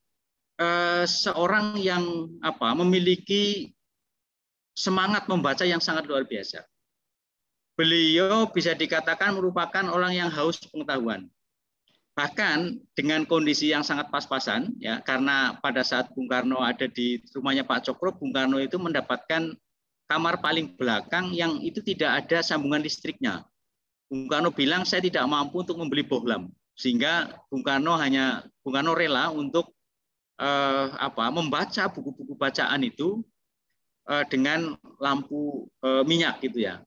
seorang yang memiliki semangat membaca yang sangat luar biasa. Beliau bisa dikatakan merupakan orang yang haus pengetahuan. Bahkan dengan kondisi yang sangat pas-pasan, ya, karena pada saat Bung Karno ada di rumahnya Pak Cokro, Bung Karno itu mendapatkan kamar paling belakang yang itu tidak ada sambungan listriknya. Bung Karno bilang saya tidak mampu untuk membeli bohlam, sehingga Bung Karno rela untuk membaca buku-buku bacaan itu dengan lampu minyak gitu ya.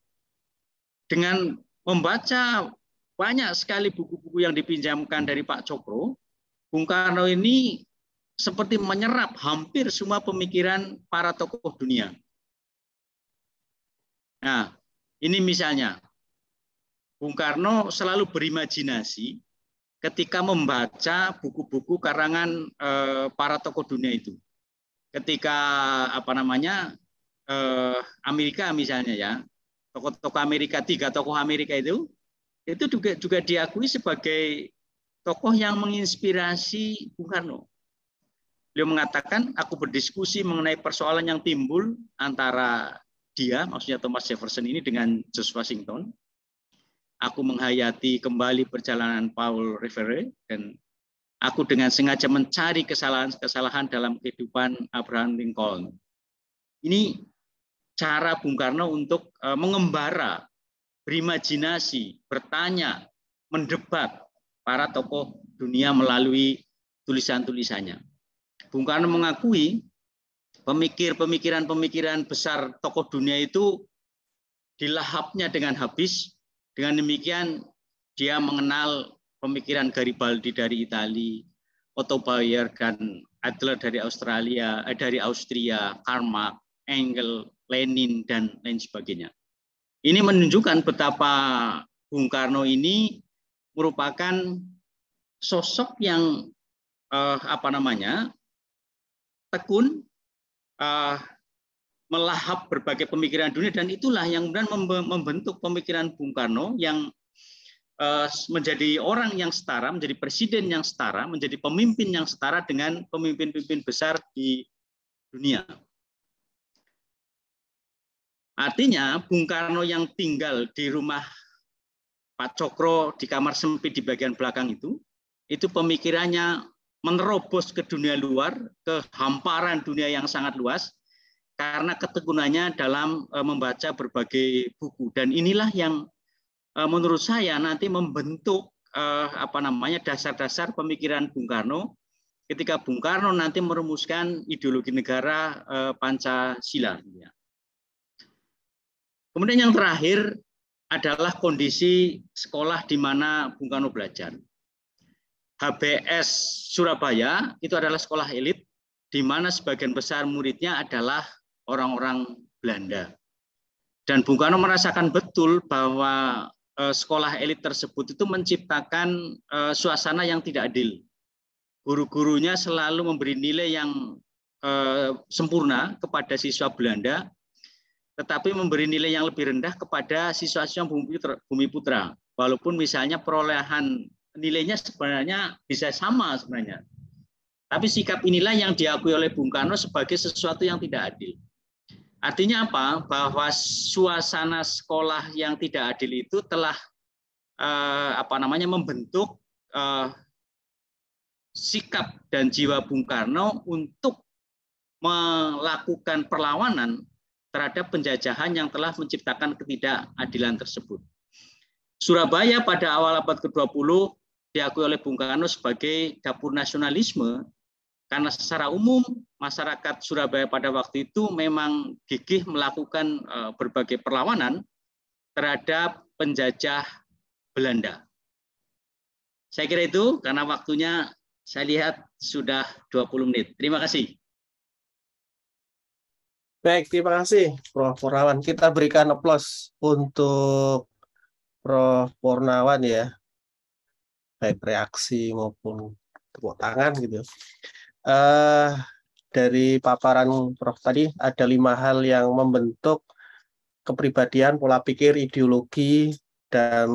Dengan membaca banyak sekali buku-buku yang dipinjamkan dari Pak Cokro, Bung Karno ini seperti menyerap hampir semua pemikiran para tokoh dunia. Nah, ini misalnya Bung Karno selalu berimajinasi ketika membaca buku-buku karangan para tokoh dunia itu. Ketika Amerika misalnya ya, tokoh-tokoh Amerika, 3 tokoh Amerika itu juga diakui sebagai tokoh yang menginspirasi Bung Karno. Beliau mengatakan, aku berdiskusi mengenai persoalan yang timbul antara dia, maksudnya Thomas Jefferson ini dengan George Washington. Aku menghayati kembali perjalanan Paul Revere, dan aku dengan sengaja mencari kesalahan-kesalahan dalam kehidupan Abraham Lincoln. Ini cara Bung Karno untuk mengembara, berimajinasi, bertanya, mendebat para tokoh dunia melalui tulisan-tulisannya. Bung Karno mengakui pemikiran-pemikiran besar tokoh dunia itu dilahapnya dengan habis. Dengan demikian dia mengenal pemikiran Garibaldi dari Italia, Otto Bayer dan Adler dari Austria, Karl Marx, Engels, Lenin, dan lain sebagainya. Ini menunjukkan betapa Bung Karno ini merupakan sosok yang tekun, melahap berbagai pemikiran dunia, dan itulah yang kemudian membentuk pemikiran Bung Karno yang menjadi orang yang setara, menjadi presiden yang setara, menjadi pemimpin yang setara dengan pemimpin-pemimpin besar di dunia. Artinya Bung Karno yang tinggal di rumah Pak Cokro di kamar sempit di bagian belakang itu pemikirannya menerobos ke dunia luar, ke hamparan dunia yang sangat luas, karena ketekunannya dalam membaca berbagai buku. Dan inilah yang menurut saya nanti membentuk dasar-dasar pemikiran Bung Karno ketika Bung Karno nanti merumuskan ideologi negara Pancasila. Kemudian yang terakhir adalah kondisi sekolah di mana Bung Karno belajar. HBS Surabaya itu adalah sekolah elit di mana sebagian besar muridnya adalah orang-orang Belanda. Dan Bung Karno merasakan betul bahwa sekolah elit tersebut itu menciptakan suasana yang tidak adil. Guru-gurunya selalu memberi nilai yang sempurna kepada siswa Belanda, tetapi memberi nilai yang lebih rendah kepada siswa-siswa Bumi Putra. Walaupun misalnya perolehan nilainya sebenarnya bisa sama sebenarnya. Tapi sikap inilah yang diakui oleh Bung Karno sebagai sesuatu yang tidak adil. Artinya apa? Bahwa suasana sekolah yang tidak adil itu telah membentuk sikap dan jiwa Bung Karno untuk melakukan perlawanan terhadap penjajahan yang telah menciptakan ketidakadilan tersebut. Surabaya pada awal abad ke-20 diakui oleh Bung Karno sebagai dapur nasionalisme karena secara umum masyarakat Surabaya pada waktu itu memang gigih melakukan berbagai perlawanan terhadap penjajah Belanda. Saya kira itu karena waktunya saya lihat sudah 20 menit. Terima kasih. Baik, terima kasih Prof. Purnawan. Kita berikan aplaus untuk Prof. Purnawan ya. Baik reaksi maupun tepuk tangan gitu. Dari paparan Prof tadi ada 5 hal yang membentuk kepribadian, pola pikir, ideologi, dan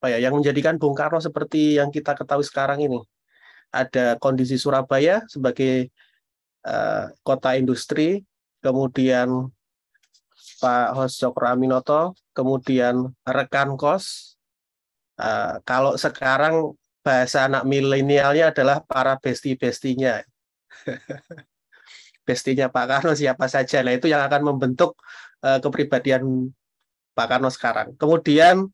yang menjadikan Bung Karno seperti yang kita ketahui sekarang ini. Ada kondisi Surabaya sebagai kota industri, kemudian Pak Hos Cokroaminoto, kemudian rekan kos. Kalau sekarang bahasa anak milenialnya adalah para besti-bestinya. Bestinya Pak Karno siapa saja. Nah, itu yang akan membentuk kepribadian Pak Karno sekarang. Kemudian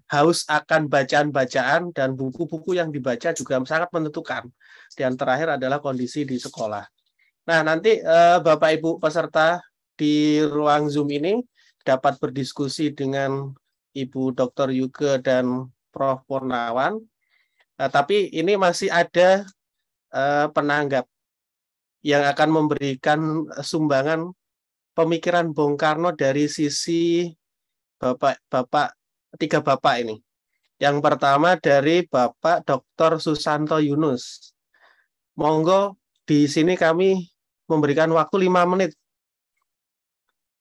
haus akan bacaan-bacaan dan buku-buku yang dibaca juga sangat menentukan. Dan terakhir adalah kondisi di sekolah. Nah, nanti Bapak Ibu peserta di ruang Zoom ini dapat berdiskusi dengan Ibu Dr. Yuke dan Prof. Purnawan. Tapi ini masih ada penanggap yang akan memberikan sumbangan pemikiran Bung Karno dari sisi tiga bapak ini. Yang pertama dari Bapak Dr. Susanto Yunus. Monggo di sini kami memberikan waktu 5 menit.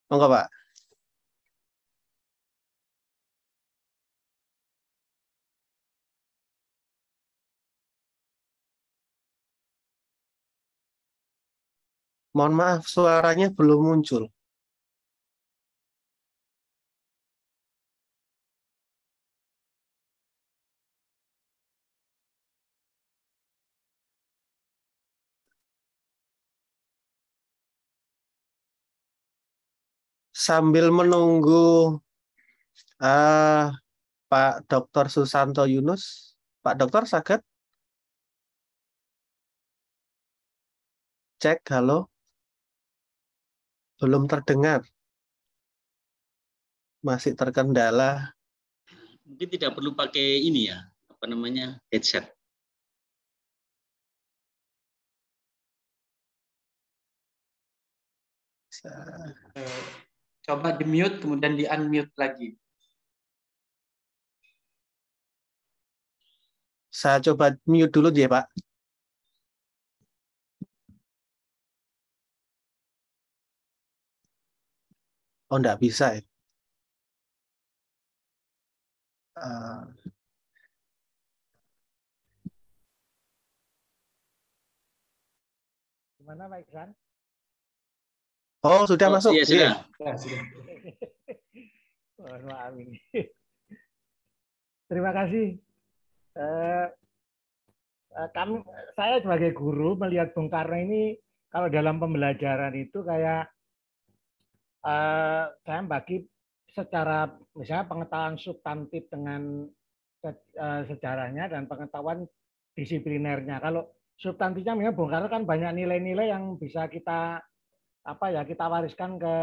Monggo Pak. Mohon maaf, suaranya belum muncul. Sambil menunggu Pak Dr. Susanto Yunus, Pak Dokter saged cek, halo, belum terdengar, masih terkendala. Mungkin tidak perlu pakai ini ya, apa namanya, headset. Coba di-mute, kemudian di-unmute lagi. Saya coba mute dulu ya, Pak. Oh, enggak bisa ya. Gimana Pak Iksan? Oh, sudah masuk. Iya, sudah. Ya, sudah. Maaf ini. Terima kasih. Saya sebagai guru melihat Bung Karno ini kalau dalam pembelajaran itu kayak saya bagi secara misalnya pengetahuan substantif dengan sejarahnya dan pengetahuan disiplinernya. Kalau substantifnya memang Bung Karno kan banyak nilai-nilai yang bisa kita kita wariskan ke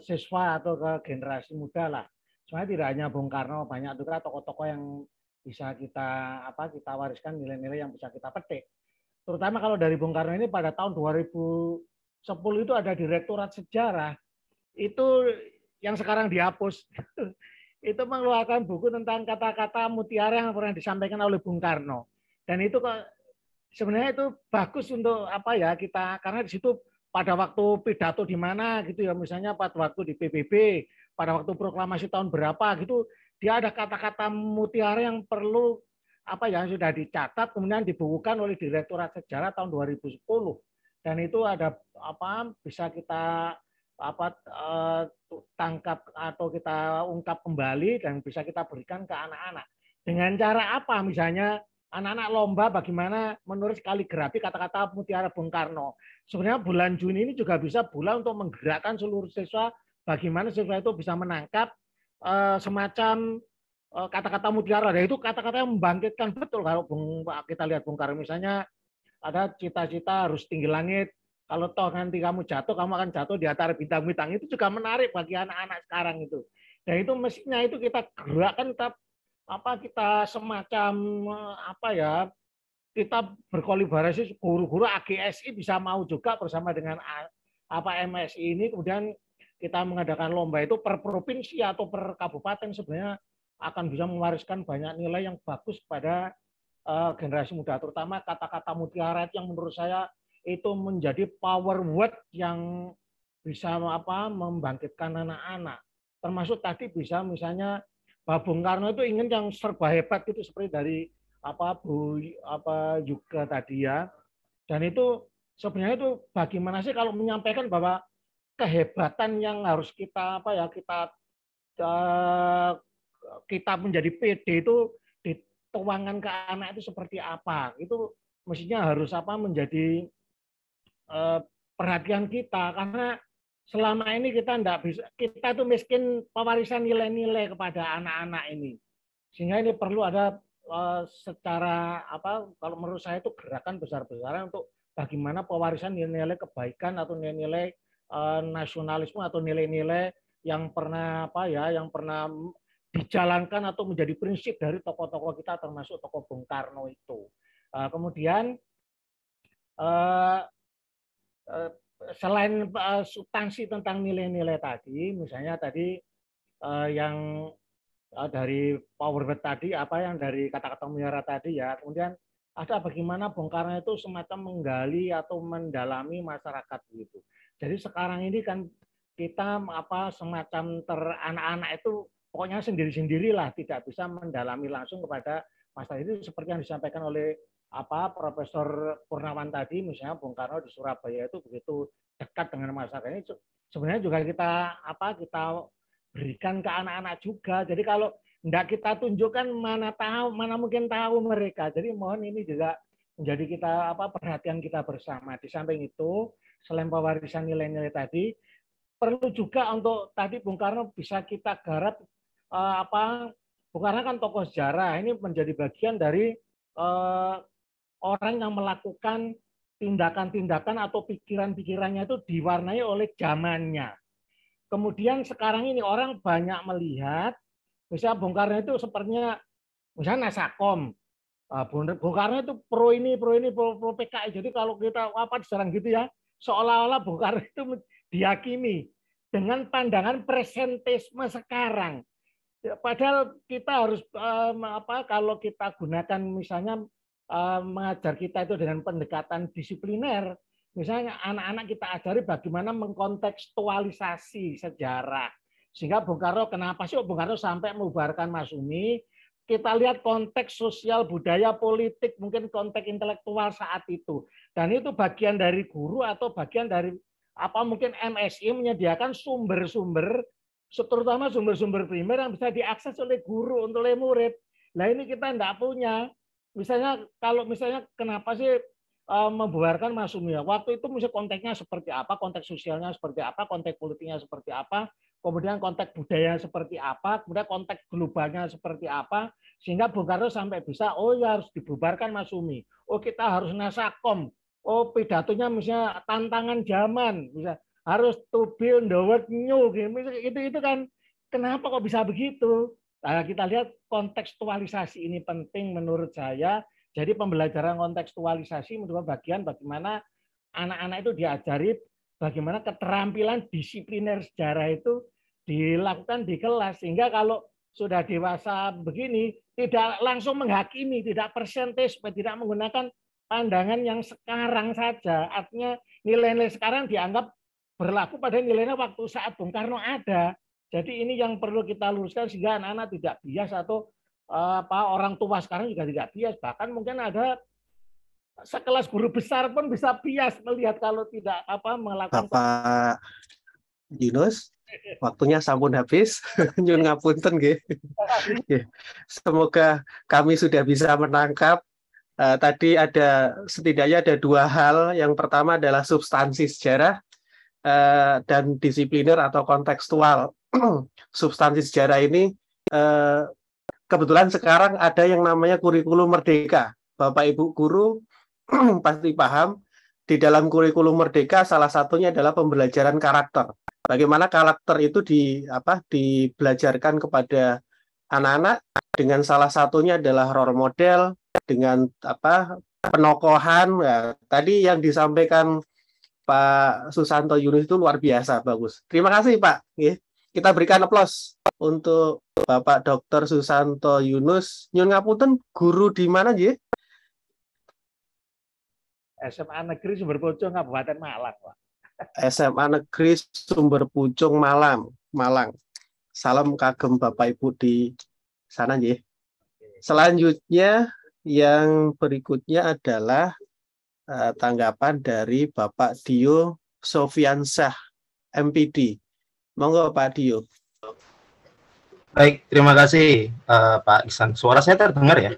siswa atau ke generasi muda lah. Sebenarnya tidak hanya Bung Karno, banyak juga tokoh-tokoh yang bisa kita wariskan nilai-nilai yang bisa kita petik. Terutama kalau dari Bung Karno ini pada tahun 2010 itu ada Direktorat Sejarah. Itu yang sekarang dihapus. Itu mengeluarkan buku tentang kata-kata mutiara yang pernah disampaikan oleh Bung Karno. Dan itu sebenarnya itu bagus untuk kita, karena di situ pada waktu pidato di mana gitu ya, misalnya pada waktu di PBB, pada waktu proklamasi tahun berapa gitu, dia ada kata-kata mutiara yang perlu yang sudah dicatat kemudian dibukukan oleh Direktorat Sejarah tahun 2010. Dan itu ada bisa kita tangkap atau kita ungkap kembali dan bisa kita berikan ke anak-anak. Dengan cara apa? Misalnya anak-anak lomba bagaimana menulis kaligrafi kata-kata Mutiara Bung Karno. Sebenarnya bulan Juni ini juga bisa bulan untuk menggerakkan seluruh siswa bagaimana siswa itu bisa menangkap semacam kata-kata mutiara. Dan itu kata-kata yang membangkitkan betul kalau kita lihat Bung Karno. Misalnya ada cita-cita harus tinggi langit. Kalau toh nanti kamu jatuh, kamu akan jatuh di antara bintang-bintang. Itu juga menarik bagi anak-anak sekarang itu. Dan itu mestinya itu kita gerakkan, kita semacam kita berkolaborasi guru-guru AGSI bisa mau juga bersama dengan MSI ini, kemudian kita mengadakan lomba itu per provinsi atau per kabupaten, sebenarnya akan bisa mewariskan banyak nilai yang bagus pada generasi muda, terutama kata-kata mutiara yang menurut saya itu menjadi power word yang bisa membangkitkan anak-anak. Termasuk tadi bisa misalnya Pak Bung Karno itu ingin yang serba hebat itu seperti dari Bu Yuga tadi ya. Dan itu sebenarnya itu bagaimana sih kalau menyampaikan bahwa kehebatan yang harus kita kita menjadi PD itu dituangkan ke anak itu seperti apa? Itu mestinya harus menjadi perhatian kita, karena selama ini kita tuh miskin pewarisan nilai-nilai kepada anak-anak ini. Sehingga ini perlu ada secara kalau menurut saya itu gerakan besar-besaran untuk bagaimana pewarisan nilai-nilai kebaikan atau nilai-nilai nasionalisme atau nilai-nilai yang pernah dijalankan atau menjadi prinsip dari tokoh-tokoh kita, termasuk tokoh Bung Karno itu. Kemudian selain substansi tentang nilai-nilai tadi, misalnya tadi yang dari power word tadi, yang dari kata-kata mutiara tadi ya, kemudian ada bagaimana Bung Karno itu semacam menggali atau mendalami masyarakat gitu. Jadi sekarang ini kan kita semacam anak-anak itu pokoknya sendiri-sendirilah, tidak bisa mendalami langsung kepada masyarakat. Itu seperti yang disampaikan oleh Profesor Purnawan tadi, misalnya Bung Karno di Surabaya itu begitu dekat dengan masyarakat. Ini sebenarnya juga kita berikan ke anak-anak juga. Jadi kalau tidak kita tunjukkan, mana mungkin tahu mereka. Jadi mohon ini juga menjadi kita perhatian kita bersama. Di samping itu, selain pewarisan nilai-nilai tadi, perlu juga untuk tadi Bung Karno bisa kita garap Bung Karno kan tokoh sejarah. Ini menjadi bagian dari orang yang melakukan tindakan-tindakan atau pikiran-pikirannya itu diwarnai oleh zamannya. Kemudian sekarang ini orang banyak melihat, misalnya Bung Karno itu sepertinya, misalnya Nasakom, Bung Karno itu pro PKI. Jadi kalau kita diserang gitu ya, seolah-olah Bung Karno itu diyakini dengan pandangan presentisme sekarang. Padahal kita harus kalau kita gunakan misalnya mengajar kita itu dengan pendekatan disipliner, misalnya anak-anak kita ajari bagaimana mengkontekstualisasi sejarah. Sehingga Bung Karno, kenapa sih Bung Karno sampai membubarkan Masyumi? Kita lihat konteks sosial, budaya, politik, mungkin konteks intelektual saat itu. Dan itu bagian dari guru atau bagian dari mungkin MSI menyediakan sumber-sumber, terutama sumber-sumber primer yang bisa diakses oleh guru, oleh murid. Nah ini kita tidak punya. Misalnya kenapa sih membubarkan Masyumi? Waktu itu misalnya konteksnya seperti apa, konteks sosialnya seperti apa, konteks politiknya seperti apa, kemudian konteks budaya seperti apa, kemudian konteks globalnya seperti apa, sehingga Bung Karno sampai bisa, harus dibubarkan Masyumi. Kita harus Nasakom. Pidatonya misalnya tantangan zaman, misalnya harus to build the world new. Itu kan kenapa kok bisa begitu? Nah, kita lihat kontekstualisasi ini penting menurut saya. Jadi pembelajaran kontekstualisasi merupakan bagian bagaimana anak-anak itu diajari bagaimana keterampilan disipliner sejarah itu dilakukan di kelas. Sehingga kalau sudah dewasa begini, tidak langsung menghakimi, tidak persentisme, tidak menggunakan pandangan yang sekarang saja. Artinya nilai-nilai sekarang dianggap berlaku pada nilainya waktu saat Bung Karno ada. Jadi ini yang perlu kita luruskan sehingga anak-anak tidak bias atau orang tua sekarang juga tidak bias. Bahkan mungkin ada sekelas guru besar pun bisa bias melihat kalau tidak melakukan. Bapak Yunus, Waktunya sampun habis. Nyun ngapunten nggih. Semoga kami sudah bisa menangkap. Tadi setidaknya ada dua hal. Yang pertama adalah substansi sejarah dan disipliner atau kontekstual. Substansi sejarah ini kebetulan sekarang ada yang namanya kurikulum merdeka. Bapak Ibu guru pasti paham, di dalam kurikulum merdeka salah satunya adalah pembelajaran karakter. Bagaimana karakter itu dibelajarkan kepada anak-anak dengan salah satunya adalah role model, dengan penokohan. Ya, tadi yang disampaikan Pak Susanto Yunus itu luar biasa, bagus. Terima kasih Pak. Kita berikan aplaus untuk Bapak Dr. Susanto Yunus. Nyun ngapunten, guru di mana nggih? SMA Negeri Sumber Pucung Kabupaten Malang, Pak. SMA Negeri Sumber Pucung Malang. Salam kagem Bapak Ibu di sana nggih. Selanjutnya yang berikutnya adalah tanggapan dari Bapak Dio Sofiansyah MPD. Monggo Pak Dio. Baik, terima kasih Pak Ihsan. Suara saya terdengar ya?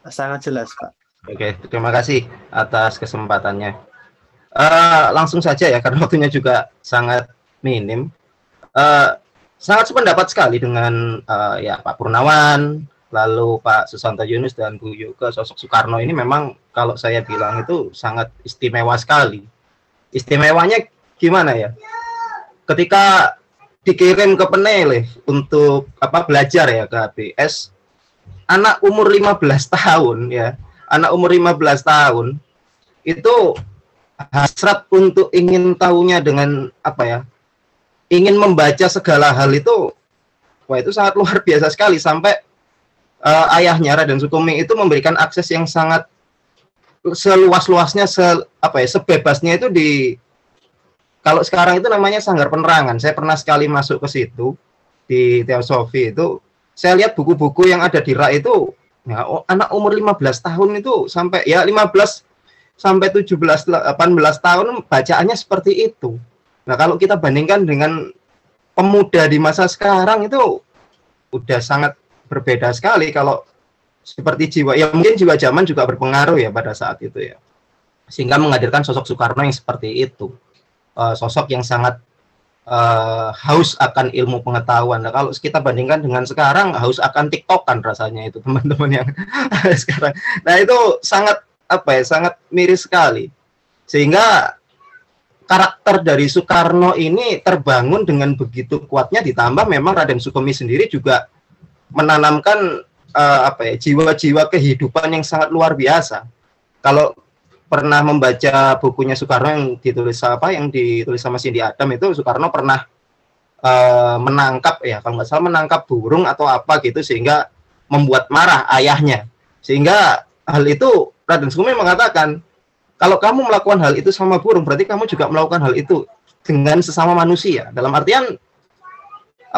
Sangat jelas Pak. Oke, terima kasih atas kesempatannya. Langsung saja ya, karena waktunya juga sangat minim. Sangat sependapat sekali dengan ya Pak Purnawan, lalu Pak Susanto Yunus dan Bu Yuke. Sosok Soekarno ini memang kalau saya bilang itu sangat istimewa sekali. Istimewanya gimana ya? Ketika dikirim ke Peneleh untuk belajar ya ke HBS, anak umur 15 tahun ya, anak umur 15 tahun itu hasrat untuk ingin tahunya dengan ingin membaca segala hal itu, wah itu sangat luar biasa sekali, sampai ayahnya Raden Sukumi itu memberikan akses yang sangat seluas-luasnya, sebebasnya itu di, kalau sekarang itu namanya Sanggar Penerangan. Saya pernah sekali masuk ke situ di Teosofi itu, saya lihat buku-buku yang ada di rak itu, ya, anak umur 15 tahun itu sampai ya 15 sampai 17 18 tahun bacaannya seperti itu. Nah, kalau kita bandingkan dengan pemuda di masa sekarang itu udah sangat berbeda sekali. Kalau seperti jiwa, ya mungkin jiwa zaman juga berpengaruh ya pada saat itu ya, sehingga menghadirkan sosok Soekarno yang seperti itu. Sosok yang sangat haus akan ilmu pengetahuan. Nah, kalau kita bandingkan dengan sekarang, haus akan TikTokan rasanya itu teman-teman yang sekarang. Nah, itu sangat sangat miris sekali. Sehingga karakter dari Soekarno ini terbangun dengan begitu kuatnya, ditambah memang Raden Sukumi sendiri juga menanamkan jiwa-jiwa kehidupan yang sangat luar biasa. Kalau pernah membaca bukunya Soekarno yang ditulis sama Cindy Adam, itu Soekarno pernah menangkap ya, kalau nggak salah menangkap burung atau apa gitu, sehingga membuat marah ayahnya. Sehingga hal itu Raden Sukumi mengatakan, kalau kamu melakukan hal itu sama burung, berarti kamu juga melakukan hal itu dengan sesama manusia. Dalam artian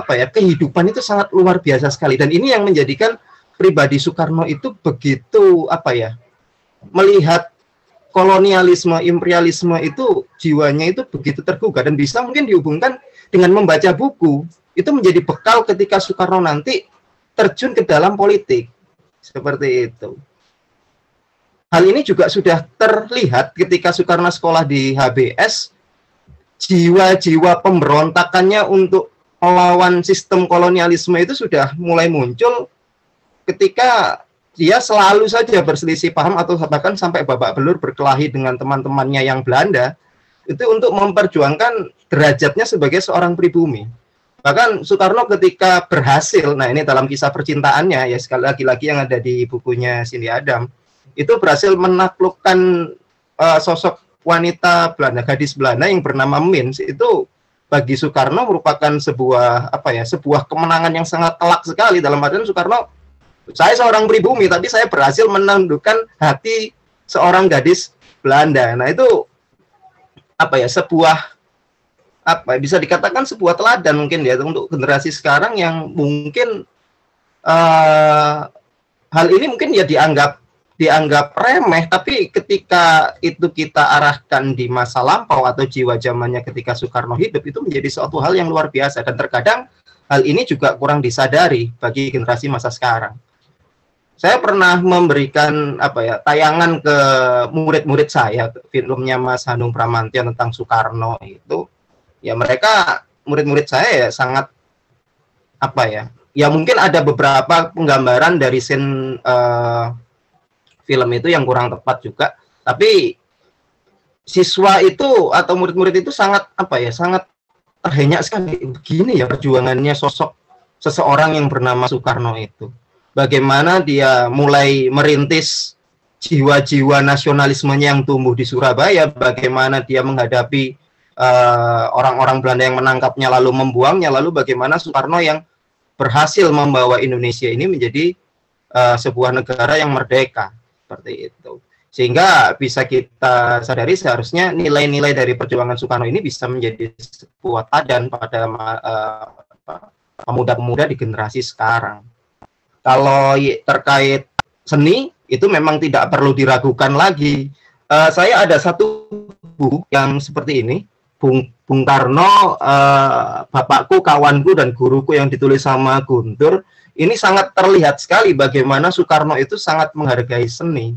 kehidupan itu sangat luar biasa sekali. Dan ini yang menjadikan pribadi Soekarno itu begitu melihat kolonialisme, imperialisme itu jiwanya itu begitu tergugah, dan bisa mungkin dihubungkan dengan membaca buku. Itu menjadi bekal ketika Soekarno nanti terjun ke dalam politik. Seperti itu. Hal ini juga sudah terlihat ketika Soekarno sekolah di HBS, jiwa-jiwa pemberontakannya untuk melawan sistem kolonialisme itu sudah mulai muncul ketika dia selalu saja berselisih paham atau bahkan sampai babak belur berkelahi dengan teman-temannya yang Belanda, itu untuk memperjuangkan derajatnya sebagai seorang pribumi. Bahkan Soekarno ketika berhasil, nah ini dalam kisah percintaannya ya, sekali lagi yang ada di bukunya Cindy Adam, itu berhasil menaklukkan sosok wanita Belanda, gadis Belanda yang bernama Mins. Itu bagi Soekarno merupakan sebuah sebuah kemenangan yang sangat telak sekali. Dalam artian Soekarno, saya seorang pribumi, tapi saya berhasil menundukkan hati seorang gadis Belanda. Nah, itu sebuah bisa dikatakan sebuah teladan mungkin ya untuk generasi sekarang yang mungkin hal ini mungkin ya dianggap dianggap remeh, tapi ketika itu kita arahkan di masa lampau atau jiwa zamannya ketika Soekarno hidup, itu menjadi suatu hal yang luar biasa, dan terkadang hal ini juga kurang disadari bagi generasi masa sekarang. Saya pernah memberikan tayangan ke murid-murid saya, filmnya Mas Hanung Bramantyo tentang Soekarno itu, ya mereka murid-murid saya ya sangat ya mungkin ada beberapa penggambaran dari scene film itu yang kurang tepat juga, tapi siswa itu atau murid-murid itu sangat sangat terhenyak sekali. Begini ya perjuangannya sosok seseorang yang bernama Soekarno itu. Bagaimana dia mulai merintis jiwa-jiwa nasionalismenya yang tumbuh di Surabaya, bagaimana dia menghadapi orang-orang Belanda yang menangkapnya lalu membuangnya, lalu bagaimana Soekarno yang berhasil membawa Indonesia ini menjadi sebuah negara yang merdeka, seperti itu. Sehingga bisa kita sadari seharusnya nilai-nilai dari perjuangan Soekarno ini bisa menjadi sebuah teladan pada pemuda-pemuda di generasi sekarang. Kalau terkait seni, itu memang tidak perlu diragukan lagi. Saya ada satu buku yang seperti ini, Bung Karno, bapakku, kawanku, dan guruku, yang ditulis sama Guntur. Ini sangat terlihat sekali bagaimana Soekarno itu sangat menghargai seni.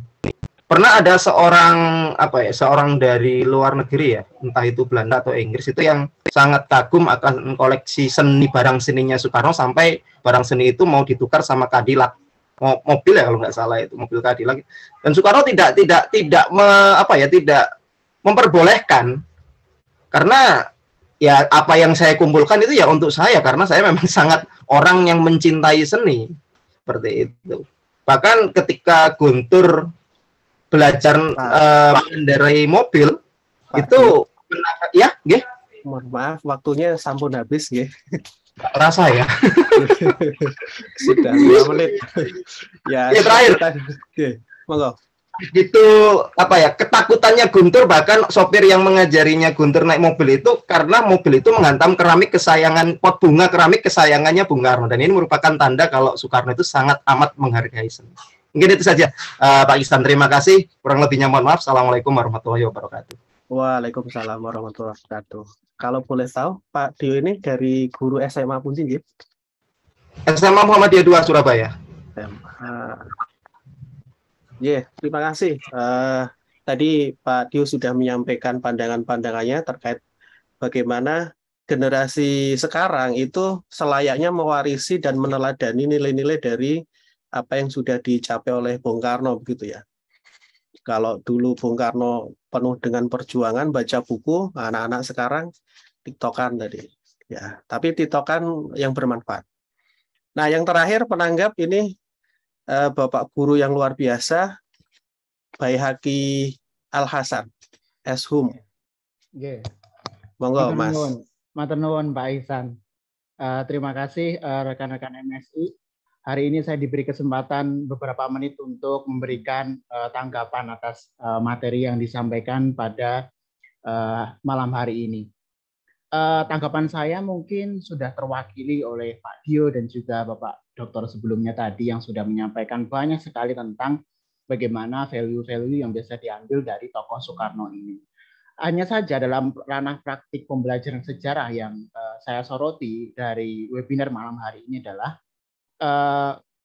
Pernah ada seorang dari luar negeri ya, entah itu Belanda atau Inggris, itu yang sangat kagum akan koleksi seni, barang seninya Soekarno, sampai barang seni itu mau ditukar sama Cadillac, mobil ya kalau nggak salah, itu mobil Cadillac. Dan Soekarno tidak memperbolehkan, karena ya apa yang saya kumpulkan itu ya untuk saya, karena saya memang sangat orang yang mencintai seni, seperti itu. Bahkan ketika Guntur belajar mengendarai mobil, itu ya, mohon maaf, waktunya sampun habis, rasa ya. Sudah 5 menit. Ya, terakhir. Monggo. Itu ketakutannya Guntur, bahkan sopir yang mengajarinya Guntur naik mobil itu, karena mobil itu menghantam keramik kesayangan, pot bunga keramik kesayangannya Bung Karno, dan ini merupakan tanda kalau Soekarno itu sangat amat menghargai seni. Mungkin itu saja, Pak Ihsan. Terima kasih. Kurang lebihnya mohon maaf. Assalamualaikum warahmatullahi wabarakatuh. Waalaikumsalam warahmatullahi wabarakatuh. Kalau boleh tahu, Pak Dio ini dari guru SMA pun tinggi? SMA Muhammadiyah 2 Surabaya. Terima kasih. Tadi Pak Dio sudah menyampaikan pandangan-pandangannya terkait bagaimana generasi sekarang itu selayaknya mewarisi dan meneladani nilai-nilai dari apa yang sudah dicapai oleh Bung Karno, begitu ya. Kalau dulu Bung Karno penuh dengan perjuangan, baca buku, anak-anak sekarang tiktokan tadi. Ya, tapi tiktokan yang bermanfaat. Nah, yang terakhir penanggap ini Bapak guru yang luar biasa, Baihaqi Al-Hasan, Eshum. Monggo, Mas. Matur nuwun, Pak Ihsan. Terima kasih rekan-rekan MSI. Hari ini saya diberi kesempatan beberapa menit untuk memberikan tanggapan atas materi yang disampaikan pada malam hari ini. Tanggapan saya mungkin sudah terwakili oleh Pak Dio dan juga Bapak Doktor sebelumnya tadi, yang sudah menyampaikan banyak sekali tentang bagaimana value-value yang bisa diambil dari tokoh Soekarno ini. Hanya saja dalam ranah praktik pembelajaran sejarah yang saya soroti dari webinar malam hari ini adalah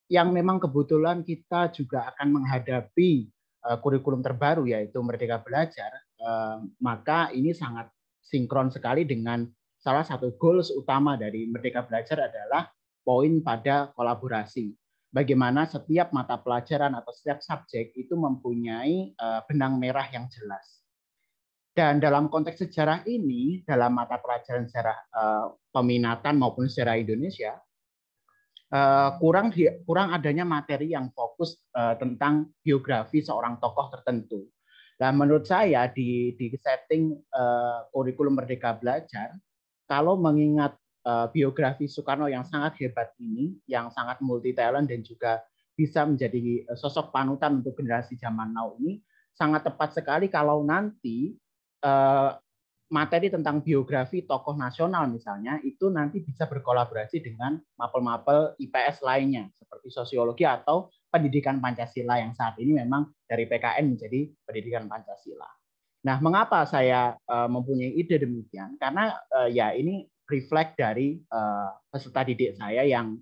yang memang kebetulan kita juga akan menghadapi kurikulum terbaru, yaitu Merdeka Belajar, maka ini sangat sinkron sekali dengan salah satu goals utama dari Merdeka Belajar adalah poin pada kolaborasi. Bagaimana setiap mata pelajaran atau setiap subjek itu mempunyai benang merah yang jelas. Dan dalam konteks sejarah ini, dalam mata pelajaran sejarah peminatan maupun sejarah Indonesia, kurang adanya materi yang fokus tentang biografi seorang tokoh tertentu. Nah, menurut saya di setting kurikulum Merdeka Belajar, kalau mengingat biografi Soekarno yang sangat hebat ini, yang sangat multi talent dan juga bisa menjadi sosok panutan untuk generasi zaman now ini, sangat tepat sekali kalau nanti materi tentang biografi tokoh nasional misalnya itu nanti bisa berkolaborasi dengan mapel-mapel IPS lainnya seperti sosiologi atau pendidikan Pancasila yang saat ini memang dari PKN menjadi pendidikan Pancasila. Nah, mengapa saya mempunyai ide demikian? Karena ya ini refleks dari peserta didik saya yang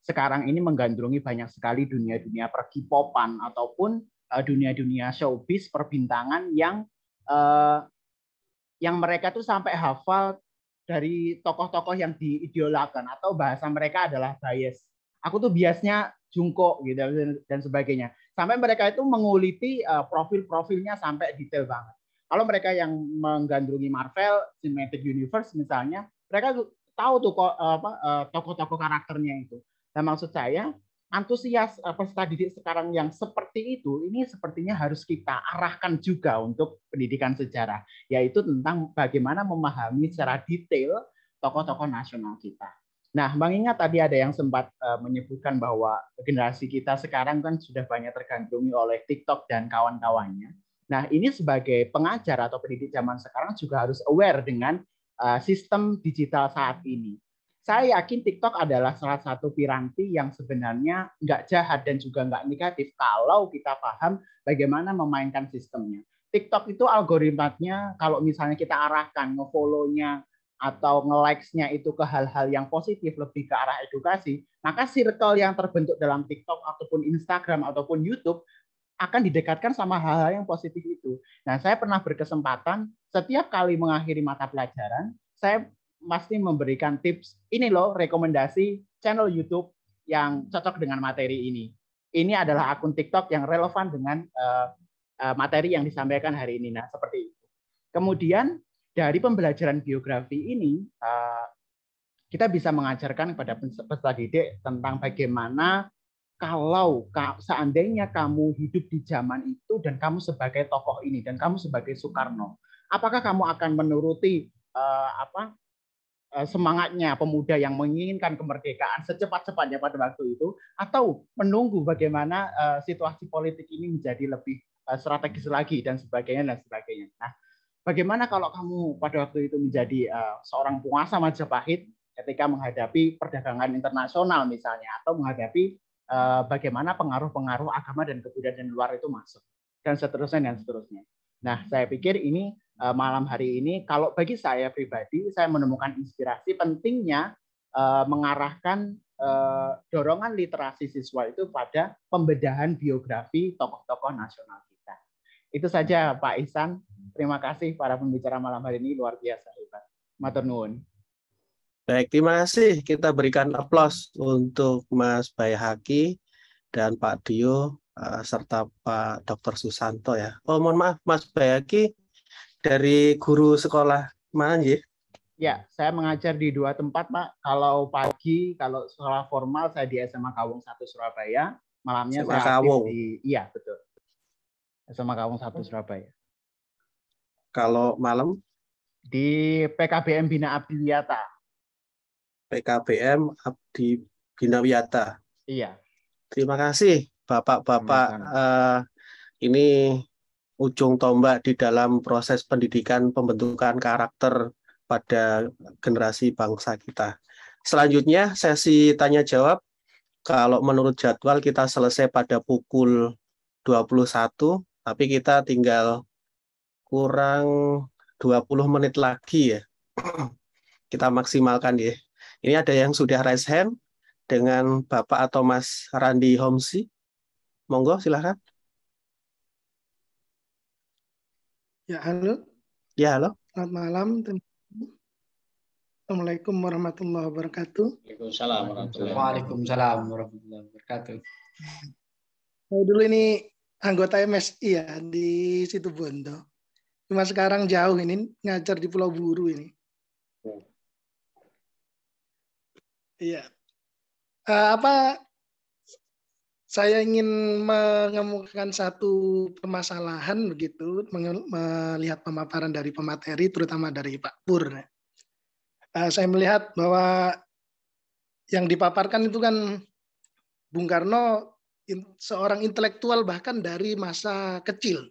sekarang ini menggandrungi banyak sekali dunia-dunia per-K-popan ataupun dunia-dunia showbiz perbintangan yang mereka tuh sampai hafal dari tokoh-tokoh yang diidolakan atau bahasa mereka adalah bias. Aku tuh biasnya jungkok gitu dan sebagainya. Sampai mereka itu menguliti profil-profilnya sampai detail banget. Kalau mereka yang menggandrungi Marvel Cinematic Universe misalnya, mereka tahu tuh tokoh-tokoh karakternya itu. Dan maksud saya, antusias peserta didik sekarang yang seperti itu, ini sepertinya harus kita arahkan juga untuk pendidikan sejarah, yaitu tentang bagaimana memahami secara detail tokoh-tokoh nasional kita. Nah, Bang Ingat tadi ada yang sempat menyebutkan bahwa generasi kita sekarang kan sudah banyak tergandrungi oleh TikTok dan kawan-kawannya. Nah, ini sebagai pengajar atau pendidik zaman sekarang juga harus aware dengan sistem digital saat ini. Saya yakin TikTok adalah salah satu piranti yang sebenarnya nggak jahat dan juga nggak negatif kalau kita paham bagaimana memainkan sistemnya. TikTok itu algoritmanya kalau misalnya kita arahkan nge-follow-nya atau nge-likes-nya itu ke hal-hal yang positif, lebih ke arah edukasi, maka circle yang terbentuk dalam TikTok ataupun Instagram ataupun YouTube akan didekatkan sama hal-hal yang positif itu. Nah, saya pernah berkesempatan setiap kali mengakhiri mata pelajaran, saya pasti memberikan tips, ini loh rekomendasi channel YouTube yang cocok dengan materi ini. Ini adalah akun TikTok yang relevan dengan materi yang disampaikan hari ini. Nah, seperti itu. Kemudian dari pembelajaran biografi ini, kita bisa mengajarkan kepada peserta didik tentang bagaimana kalau seandainya kamu hidup di zaman itu dan kamu sebagai tokoh ini dan kamu sebagai Soekarno, apakah kamu akan menuruti semangatnya pemuda yang menginginkan kemerdekaan secepat-cepatnya pada waktu itu, atau menunggu bagaimana situasi politik ini menjadi lebih strategis lagi dan sebagainya dan sebagainya. Nah, bagaimana kalau kamu pada waktu itu menjadi seorang penguasa Majapahit ketika menghadapi perdagangan internasional misalnya, atau menghadapi bagaimana pengaruh-pengaruh agama dan kebudayaan luar itu masuk, dan seterusnya dan seterusnya. Nah, saya pikir ini malam hari ini, kalau bagi saya pribadi, saya menemukan inspirasi pentingnya mengarahkan dorongan literasi siswa itu pada pembedahan biografi tokoh-tokoh nasional kita. Itu saja Pak Ihsan. Terima kasih para pembicara malam hari ini, luar biasa hebat. Matur nuwun. Baik, terima kasih. Kita berikan aplaus untuk Mas Bayhaki dan Pak Dio serta Pak Dr. Susanto ya. Oh, mohon maaf, Mas Bayhaki dari guru sekolah mana ya? Ya, saya mengajar di 2 tempat, Pak. Kalau pagi, kalau sekolah formal saya di SMA Kawung 1 Surabaya, malamnya SMA saya aktif Kawung. iya betul. SMA Kawung 1 Surabaya. Kalau malam di PKBM Bina Abdi Wiyata. PKBM Abdi Bina Wiyata. Iya. Terima kasih Bapak-bapak. Ini ujung tombak di dalam proses pendidikan pembentukan karakter pada generasi bangsa kita. Selanjutnya sesi tanya jawab. Kalau menurut jadwal kita selesai pada pukul 21, tapi kita tinggal kurang 20 menit lagi ya. Kita maksimalkan ya. Ini ada yang sudah raise hand dengan Bapak atau Mas Randi Homsi. Monggo silakan. Ya, halo. Ya, halo. Selamat malam. Assalamualaikum warahmatullahi wabarakatuh. Waalaikumsalam warahmatullahi wabarakatuh. Saya dulu ini anggota MSI ya di Situbondo. Cuma sekarang jauh ini ngajar di Pulau Buru ini. Iya. Saya ingin mengemukakan satu permasalahan begitu, melihat pemaparan dari pemateri, terutama dari Pak Pur. Saya melihat bahwa yang dipaparkan itu kan Bung Karno seorang intelektual bahkan dari masa kecil.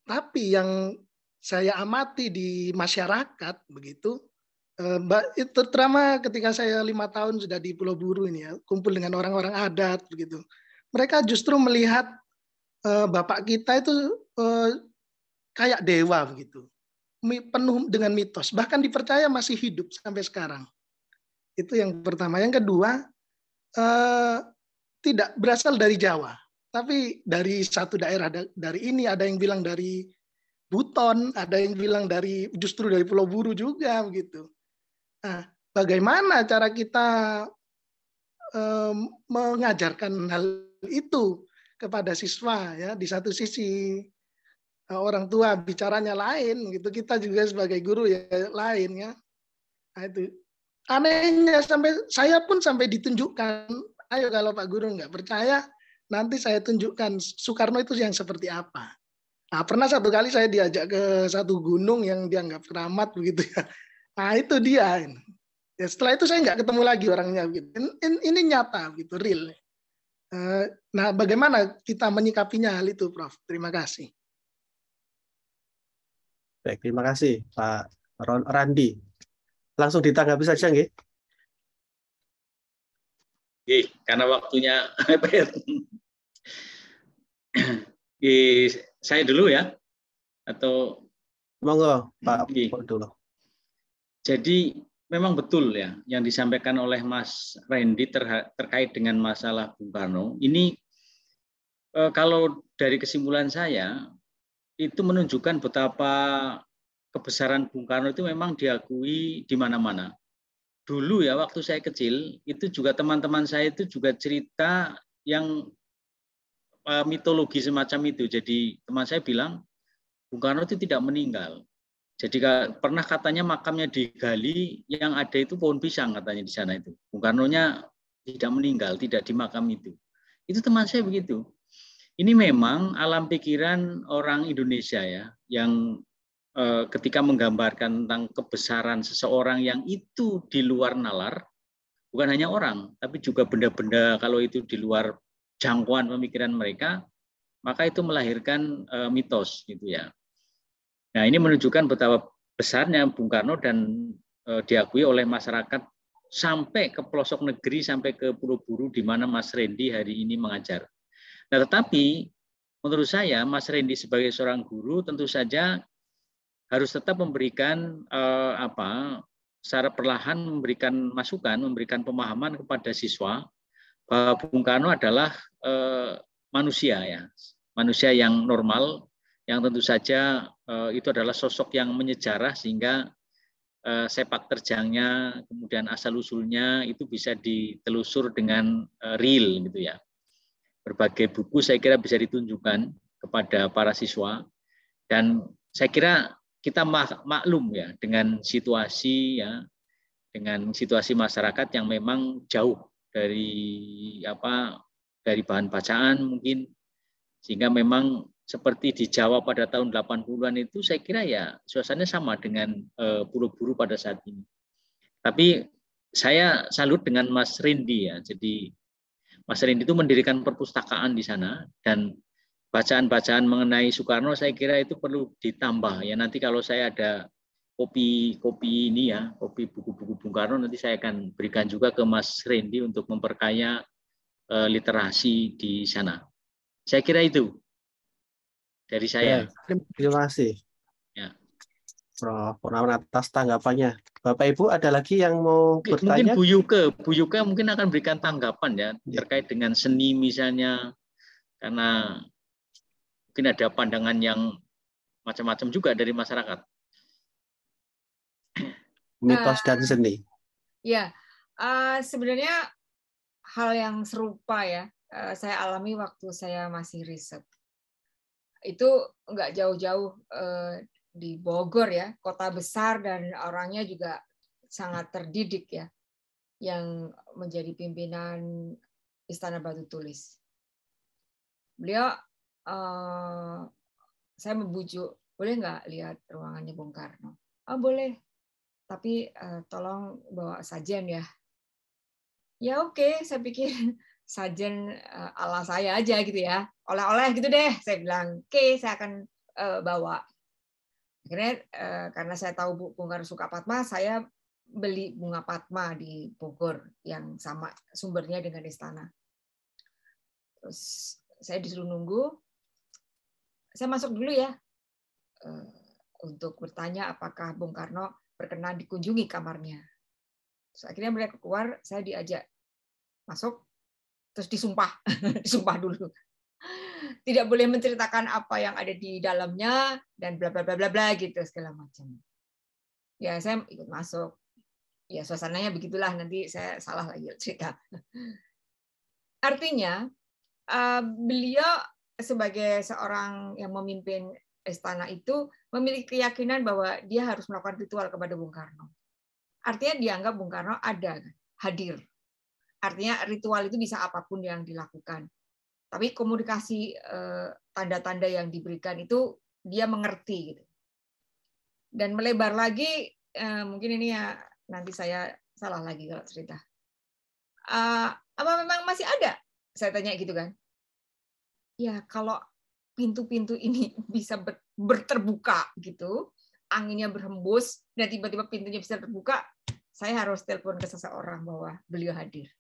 Tapi yang saya amati di masyarakat begitu, Itu terutama ketika saya 5 tahun sudah di Pulau Buru ini ya, kumpul dengan orang-orang adat begitu. Mereka justru melihat bapak kita itu kayak dewa begitu, penuh dengan mitos, bahkan dipercaya masih hidup sampai sekarang. Itu yang pertama. Yang kedua, tidak berasal dari Jawa, tapi dari satu daerah. Dari ini ada yang bilang dari Buton, ada yang bilang justru dari Pulau Buru juga begitu. Nah, bagaimana cara kita mengajarkan hal itu kepada siswa ya? Di satu sisi orang tua bicaranya lain gitu, kita juga sebagai guru ya lain ya. Nah, itu anehnya saya pun sampai ditunjukkan, ayo kalau Pak Guru nggak percaya nanti saya tunjukkan Soekarno itu yang seperti apa. Nah, pernah satu kali saya diajak ke satu gunung yang dianggap keramat begitu ya. Nah, itu dia. Ya, setelah itu saya nggak ketemu lagi orangnya. Gitu. Ini nyata, gitu, real. Nah, bagaimana kita menyikapinya hal itu, Prof? Terima kasih. Baik, terima kasih, Pak Randi. Langsung ditanggapi saja, nggih. Karena waktunya saya dulu ya, atau monggo Pak dulu. Jadi memang betul ya yang disampaikan oleh Mas Randy terkait dengan masalah Bung Karno. Ini kalau dari kesimpulan saya itu menunjukkan betapa kebesaran Bung Karno itu memang diakui di mana-mana. Dulu ya waktu saya kecil itu juga teman-teman saya itu juga cerita yang mitologi semacam itu. Jadi teman saya bilang Bung Karno itu tidak meninggal. Jadi pernah katanya makamnya digali, yang ada itu pohon pisang katanya di sana itu. Bung Karno-nya tidak meninggal, tidak di makam itu. Itu teman saya begitu. Ini memang alam pikiran orang Indonesia ya, yang ketika menggambarkan tentang kebesaran seseorang yang itu di luar nalar, bukan hanya orang, tapi juga benda-benda kalau itu di luar jangkauan pemikiran mereka, maka itu melahirkan mitos gitu ya. Nah, ini menunjukkan betapa besarnya Bung Karno dan diakui oleh masyarakat sampai ke pelosok negeri, sampai ke Pulau Buru di mana Mas Randy hari ini mengajar. Nah, tetapi menurut saya Mas Randy sebagai seorang guru tentu saja harus tetap memberikan secara perlahan memberikan masukan, memberikan pemahaman kepada siswa bahwa Bung Karno adalah manusia ya, manusia yang normal, yang tentu saja itu adalah sosok yang menyejarah sehingga sepak terjangnya, kemudian asal-usulnya itu bisa ditelusur dengan real gitu ya. Berbagai buku saya kira bisa ditunjukkan kepada para siswa, dan saya kira kita maklum ya dengan situasi ya, dengan situasi masyarakat yang memang jauh dari bahan bacaan mungkin, sehingga memang seperti di Jawa pada tahun 80-an itu saya kira ya suasananya sama dengan Pulau Buru pada saat ini. Tapi saya salut dengan Mas Randy ya. Jadi Mas Randy itu mendirikan perpustakaan di sana, dan bacaan-bacaan mengenai Soekarno saya kira itu perlu ditambah ya. Nanti kalau saya ada kopi ini ya, kopi buku-buku Bung Karno, nanti saya akan berikan juga ke Mas Randy untuk memperkaya literasi di sana. Saya kira itu dari saya. Terima kasih. Ya. Prof Purnawan atas tanggapannya. Bapak Ibu ada lagi yang mau bertanya? Mungkin Bu Yuke mungkin akan berikan tanggapan ya terkait dengan seni misalnya, karena mungkin ada pandangan yang macam-macam juga dari masyarakat. Mitos dan seni. Ya, sebenarnya hal yang serupa ya saya alami waktu saya masih riset. Itu nggak jauh-jauh di Bogor ya, kota besar dan orangnya juga sangat terdidik ya, yang menjadi pimpinan Istana Batu Tulis. Beliau, saya membujuk, boleh nggak lihat ruangannya Bung Karno? Oh boleh, tapi tolong bawa sajen ya. Ya oke, saya pikir sajen ala saya aja gitu ya, oleh-oleh gitu deh. Saya bilang, oke, saya akan bawa. Akhirnya karena saya tahu Bung Karno suka Padma, saya beli bunga Padma di Bogor yang sama sumbernya dengan istana. Terus saya disuruh nunggu. Saya masuk dulu ya untuk bertanya apakah Bung Karno berkenan dikunjungi kamarnya. Terus akhirnya mereka keluar, saya diajak masuk, terus disumpah, disumpah dulu. Tidak boleh menceritakan apa yang ada di dalamnya dan bla bla bla bla bla gitu segala macam. Ya saya ikut masuk. Ya suasananya begitulah, nanti saya salah lagi cerita. Artinya beliau sebagai seorang yang memimpin istana itu memiliki keyakinan bahwa dia harus melakukan ritual kepada Bung Karno. Artinya dianggap Bung Karno ada, hadir. Artinya ritual itu bisa apapun yang dilakukan. Tapi komunikasi tanda-tanda yang diberikan itu dia mengerti gitu. Dan melebar lagi, mungkin ini ya nanti saya salah lagi kalau cerita. Apa memang masih ada? Saya tanya gitu kan. Ya kalau pintu-pintu ini bisa berterbuka gitu, anginnya berhembus dan tiba-tiba pintunya bisa terbuka, saya harus telepon ke seseorang bahwa beliau hadir.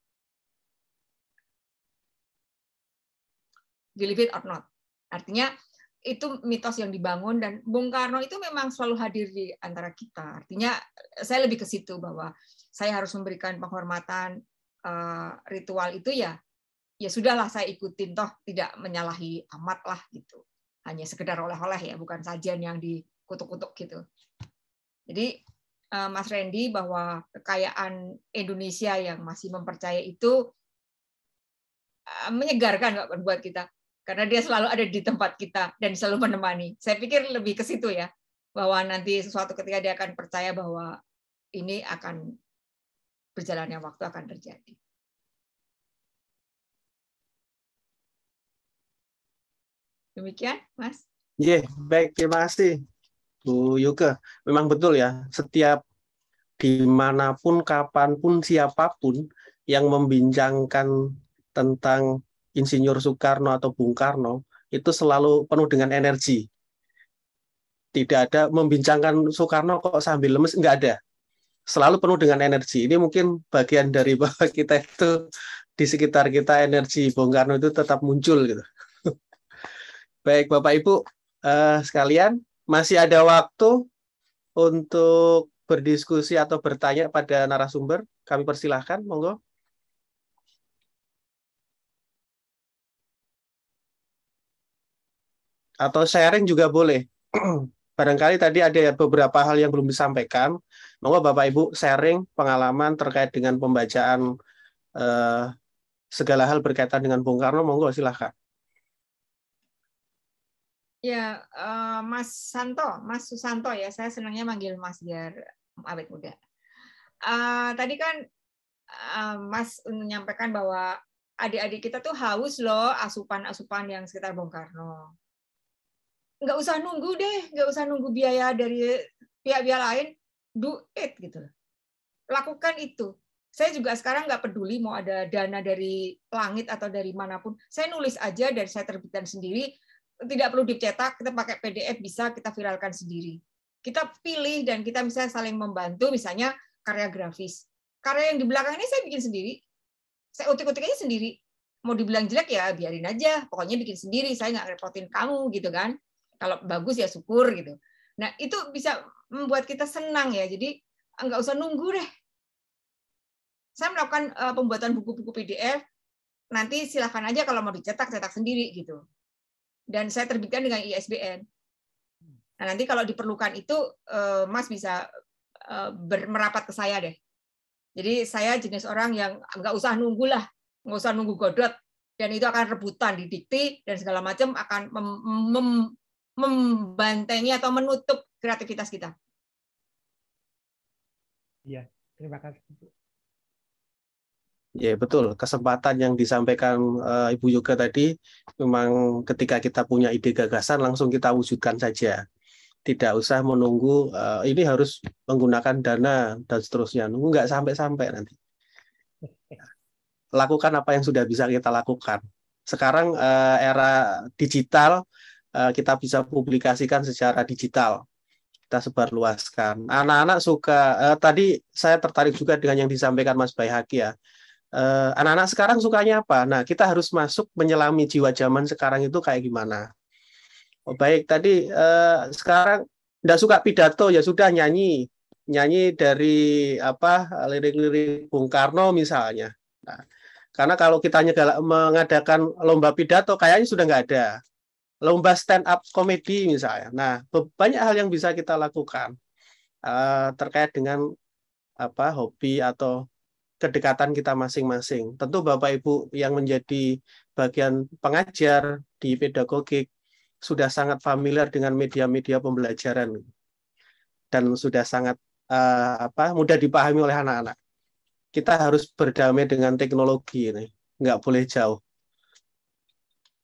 Believe it or not. Artinya itu mitos yang dibangun dan Bung Karno itu memang selalu hadir di antara kita. Artinya saya lebih ke situ bahwa saya harus memberikan penghormatan ritual itu ya sudahlah saya ikutin toh tidak menyalahi amat lah gitu. Hanya sekedar oleh-oleh ya, bukan sajian yang dikutuk-kutuk gitu. Jadi Mas Randy bahwa kekayaan Indonesia yang masih mempercaya itu menyegarkan buat kita. Karena dia selalu ada di tempat kita dan selalu menemani. Saya pikir lebih ke situ ya, bahwa nanti suatu ketika dia akan percaya bahwa ini akan berjalannya waktu akan terjadi. Demikian, Mas. Baik, terima kasih Bu Yuke. Memang betul ya, setiap dimanapun, kapanpun, siapapun yang membincangkan tentang Insinyur Soekarno atau Bung Karno itu selalu penuh dengan energi. Tidak ada membincangkan Soekarno kok sambil lemes, enggak ada. Selalu penuh dengan energi. Ini mungkin bagian dari bahwa kita itu di sekitar kita energi Bung Karno itu tetap muncul gitu. Baik Bapak Ibu sekalian, masih ada waktu untuk berdiskusi atau bertanya pada narasumber. Kami persilahkan, monggo. Atau sharing juga boleh. Barangkali tadi ada beberapa hal yang belum disampaikan. Monggo Bapak Ibu sharing pengalaman terkait dengan pembacaan segala hal berkaitan dengan Bung Karno. Monggo silahkan. Ya, Mas Susanto ya. Saya senangnya manggil Mas biar awet muda. Tadi kan Mas menyampaikan bahwa adik-adik kita tuh haus loh asupan-asupan yang sekitar Bung Karno. Nggak usah nunggu deh, nggak usah nunggu biaya dari pihak-pihak lain, do it gitu. Lakukan itu. Saya juga sekarang nggak peduli mau ada dana dari langit atau dari manapun. Saya nulis aja dan saya terbitkan sendiri. Tidak perlu dicetak, kita pakai PDF bisa kita viralkan sendiri. Kita pilih dan kita misalnya saling membantu, misalnya karya grafis. Karya yang di belakang ini saya bikin sendiri. Saya utik-utik aja sendiri. Mau dibilang jelek ya biarin aja. Pokoknya bikin sendiri. Saya nggak repotin kamu gitu kan. Kalau bagus ya syukur gitu. Nah itu bisa membuat kita senang ya. Jadi nggak usah nunggu deh. Saya melakukan pembuatan buku-buku PDF. Nanti silahkan aja kalau mau dicetak, cetak sendiri gitu. Dan saya terbitkan dengan ISBN. Nah nanti kalau diperlukan itu Mas bisa merapat ke saya deh. Jadi saya jenis orang yang nggak usah nunggu lah, nggak usah nunggu godot. Dan itu akan rebutan di dikti dan segala macam akan membantengi atau menutup kreativitas kita. Iya, terima kasih. Ya betul, kesempatan yang disampaikan Ibu Yuke tadi memang ketika kita punya ide gagasan langsung kita wujudkan saja. Tidak usah menunggu ini harus menggunakan dana dan seterusnya. Nggak sampai-sampai nanti. Lakukan apa yang sudah bisa kita lakukan. Sekarang era digital, kita bisa publikasikan secara digital. kita sebarluaskan. Anak-anak suka, tadi saya tertarik juga dengan yang disampaikan Mas Baihaki ya. Anak-anak sekarang sukanya apa? Nah, kita harus masuk menyelami jiwa zaman sekarang itu kayak gimana. Oh, baik, tadi sekarang nggak suka pidato, ya sudah nyanyi dari apa lirik-lirik Bung Karno misalnya. Nah, karena kalau kita mengadakan lomba pidato, kayaknya sudah nggak ada. Lomba stand up komedi misalnya. Nah, banyak hal yang bisa kita lakukan terkait dengan apa hobi atau kedekatan kita masing-masing. Tentu Bapak Ibu yang menjadi bagian pengajar di pedagogik sudah sangat familiar dengan media-media pembelajaran dan sudah sangat mudah dipahami oleh anak-anak. Kita harus berdamai dengan teknologi ini, nggak boleh jauh.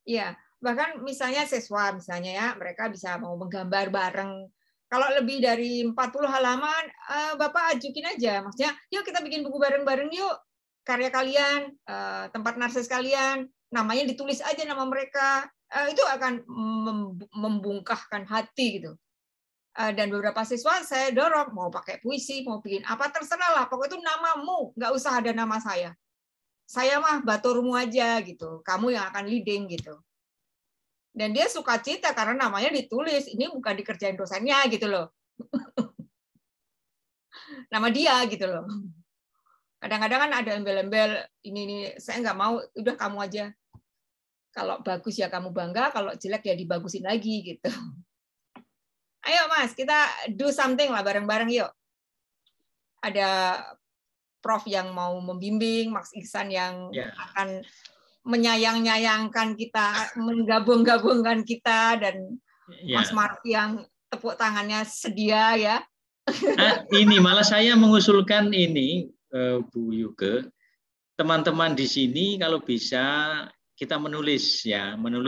Iya, bahkan misalnya siswa misalnya ya, mereka bisa mau menggambar bareng. Kalau lebih dari 40 halaman, Bapak ajukin aja. Maksudnya, yuk kita bikin buku bareng-bareng yuk. Karya kalian, tempat narsis kalian, namanya ditulis aja nama mereka. Itu akan membungkahkan hati gitu. Dan beberapa siswa saya dorong, mau pakai puisi, mau bikin apa, terserah lah. Pokoknya itu namamu, nggak usah ada nama saya. Saya mah baturmu aja gitu. Kamu yang akan leading gitu. Dan dia sukacita karena namanya ditulis. Ini bukan dikerjain dosennya gitu loh. Nama dia gitu loh. Kadang-kadang kan ada embel-embel, ini saya nggak mau, udah kamu aja. Kalau bagus ya kamu bangga, kalau jelek ya dibagusin lagi gitu. Ayo Mas, kita do something lah bareng-bareng yuk. Ada Prof yang mau membimbing, Mas Ihsan yang akan menyayang-nyayangkan kita, menggabung-gabungkan kita, dan Mas Marfi yang tepuk tangannya sedia ya. Ini malah saya mengusulkan ini, Bu Yuke, teman-teman di sini kalau bisa kita menulis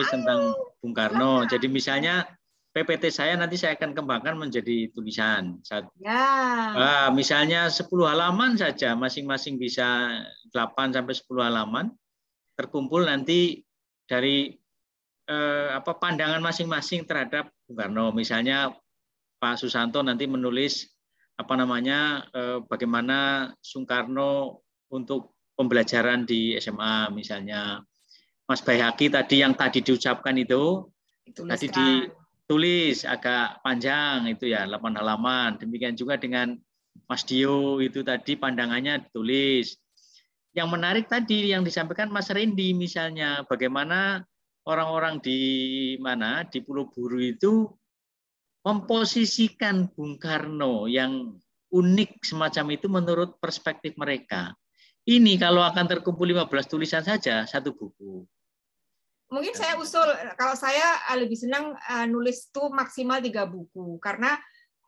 tentang Bung Karno. Jadi misalnya PPT saya nanti saya akan kembangkan menjadi tulisan. Misalnya 10 halaman saja, masing-masing bisa 8 sampai 10 halaman. Terkumpul nanti dari pandangan masing-masing terhadap Bung Karno. Misalnya Pak Susanto nanti menulis bagaimana Soekarno untuk pembelajaran di SMA misalnya. Mas Baihaki tadi yang tadi diucapkan itu tadi ditulis agak panjang itu ya 8 halaman. Demikian juga dengan Mas Dio itu tadi pandangannya ditulis. Yang menarik tadi yang disampaikan Mas Rendi misalnya bagaimana orang-orang di Pulau Buru itu memposisikan Bung Karno yang unik semacam itu menurut perspektif mereka. Ini kalau akan terkumpul 15 tulisan saja satu buku. Mungkin saya usul, kalau saya lebih senang nulis tuh maksimal 3 buku karena